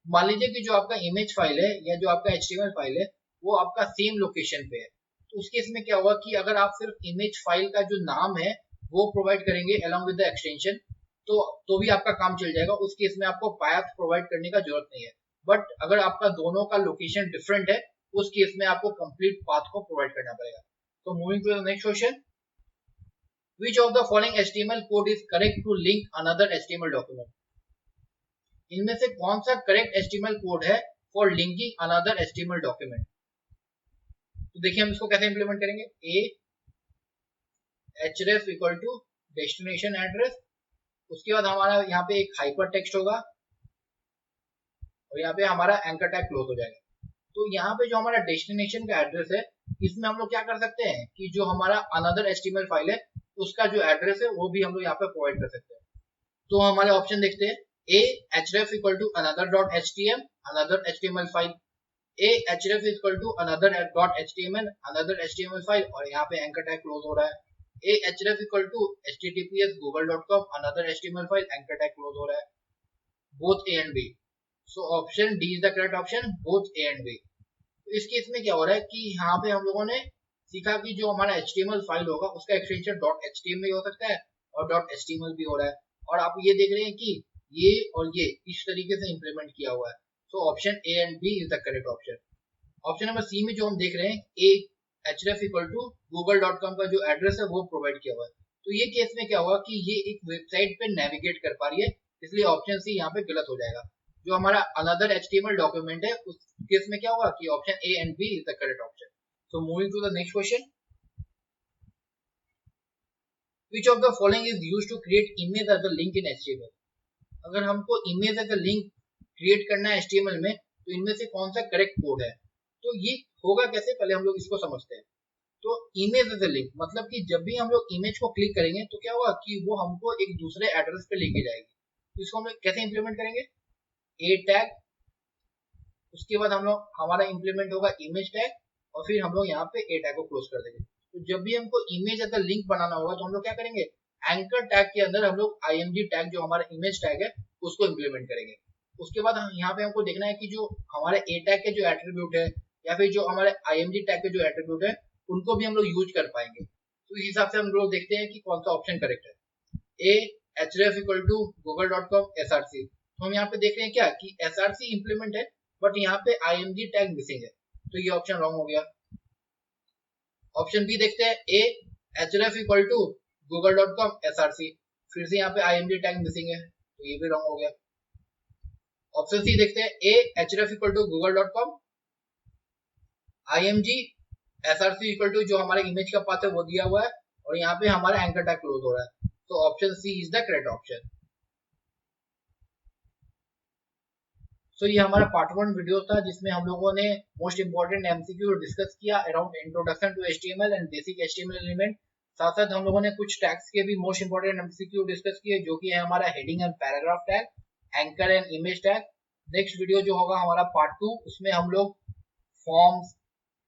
मान लीजिए कि जो आपका इमेज फाइल है या जो आपका HTML फाइल है वो आपका सेम लोकेशन पे है, तो उस केस में क्या होगा कि अगर आप सिर्फ इमेज फाइल का जो नाम है वो प्रोवाइड करेंगे अलोंग विद द एक्सटेंशन तो भी आपका काम चल जाएगा। उस केस में आपको पाथ प्रोवाइड करने का जरूरत नहीं है। बट अगर आपका दोनों का लोकेशन डिफरेंट है उस केस में आपको कंप्लीट पाथ को प्रोवाइड करना पड़ेगा। तो moving to the next question, which of the following HTML code is correct to link another HTML document? इनमें से कौन सा करेक्ट HTML कोड है for linking another HTML document? तो देखिए हम इसको कैसे इंप्लीमेंट करेंगे। a href equal to destination address, उसके बाद हमारा यहाँ पे एक हाइपर टेक्स्ट होगा और यहाँ पे हमारा एंकर टैग क्लोज हो जाएगा। तो यहाँ पे जो हमारा डेस्टिनेशन का एड्रेस है इसमें हम लोग क्या कर सकते हैं कि जो हमारा अनदर HTML फाइल है उसका जो एड्रेस है वो भी हम लोग यहाँ पे प्रोवाइड कर सकते हैं। तो हमारे ऑप्शन देखते हैं, a href equal to another dot htm another HTML file, a href equal to another dot html another HTML file और यहाँ पे एंकर टैग क्लोज हो रहा है, a href equal to https google.com another HTML file anchor tag close हो रहा है, both a and b। So option D is the correct option, both A and B। तो इस केस में क्या हो रहा है कि यहाँ पे हम लोगों ने सीखा कि जो हमारा HTML फाइल होगा उसका एक्सटेंशन .html भी हो सकता है और .html भी हो रहा है, और आप ये देख रहे हैं कि ये और ये इस तरीके से इंप्लीमेंट किया हुआ है। So option A and B is the correct option. Option number C में जो हम देख रहे हैं a href equal to google.com का जो एड्रेस है वो प्रोवाइड किया हुआ है। तो ये केस में क्या होगा कि ये एक वेबसाइट पे नेविगेट कर पा रही है, इसलिए ऑप्शन सी यहाँ पे गलत हो जाएगा। जो हमारा अनदर HTML डॉक्यूमेंट है उस केस में क्या होगा कि option A and B is the correct option. So moving to the next question, which of the following is used to create image as a link in HTML? अगर हमको image as a link create करना है HTML में तो इनमें से कौन सा करेक्ट कोड है? तो ये होगा कैसे, पहले हम लोग इसको समझते हैं। तो इमेज एज अ लिंक मतलब कि जब भी हम लोग इमेज को क्लिक करेंगे तो क्या होगा कि वो हमको एक दूसरे एड्रेस पे लेके जाएगी। तो इसको हम लोग कैसे इंप्लीमेंट करेंगे, ए टैग, उसके बाद हम लोग हमारा इंप्लीमेंट होगा इमेज टैग और फिर हम लोग यहाँ पे ए टैग को क्लोज कर देंगे। तो जब भी हमको इमेज एज अ लिंक बनाना होगा तो हम लोग क्या करेंगे, एंकर टैग के अंदर हम लोग img टैग जो हमारा इमेज टैग है उसको इंप्लीमेंट करेंगे। उसके बाद हम यहाँ पे हमको देखना है कि जो हमारे ए टैग के जो एट्रीब्यूट है या फिर जो हमारे img टैग के जो एट्रीब्यूट है उनको भी हम लोग यूज कर पाएंगे। तो इस हिसाब से हम लोग देखते हैं कि कौन सा ऑप्शन करेक्ट है। a href equal to google.com src, तो हम यहाँ पे देख रहे हैं क्या कि src इंप्लीमेंट है बट यहाँ पे img टैग मिसिंग है, तो ये ऑप्शन रॉन्ग हो गया। ऑप्शन बी देखते हैं, a href equal to google.com src, फिर से यहाँ पे img टैग मिसिंग है तो ये भी रॉन्ग हो गया। ऑप्शन सी देखते हैं, a href equal to google.com img src equal to जो हमारे इमेज का पाथ है वो दिया हुआ है और यहाँ पे हमारा एंकर टैग क्लोज हो रहा है, तो option C is the correct option. तो ये हमारा पार्ट 1 वीडियो था जिसमें हम लोगों ने मोस्ट इंपोर्टेंट MCQ डिस्कस किया around introduction to HTML and basic HTML element. साथ साथ हम लोगों ने कुछ टैग्स के भी मोस्ट इंपोर्टेंट MCQ डिस्कस किए जो कि है हमारा heading and paragraph tag, anchor and image tag. Next video जो होगा हमारा पार्ट 2, उसमें हम लोग फॉर्म्स,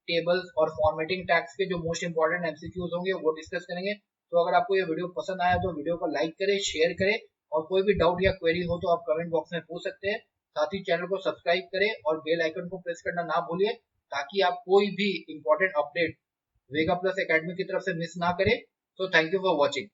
टेबल्स और फॉर्मेटिंग टैग्स के जो मोस्ट इंपोर्टेंट MCQs होंगे वो डिस्कस करेंगे। तो अगर आपको ये वीडियो पसंद आया तो वीडियो को लाइक करें, शेयर करें और कोई भी डाउट या क्वेरी हो तो आप कमेंट बॉक्स में पूछ सकते हैं। साथ ही चैनल को सब्सक्राइब करें और बेल आइकन को प्रेस करना ना भूलिए ताकि आप कोई भी इंपॉर्टेंट अपडेट वेगा प्लस एकेडमी की तरफ से मिस ना करें। तो थैंक यू फॉर वॉचिंग।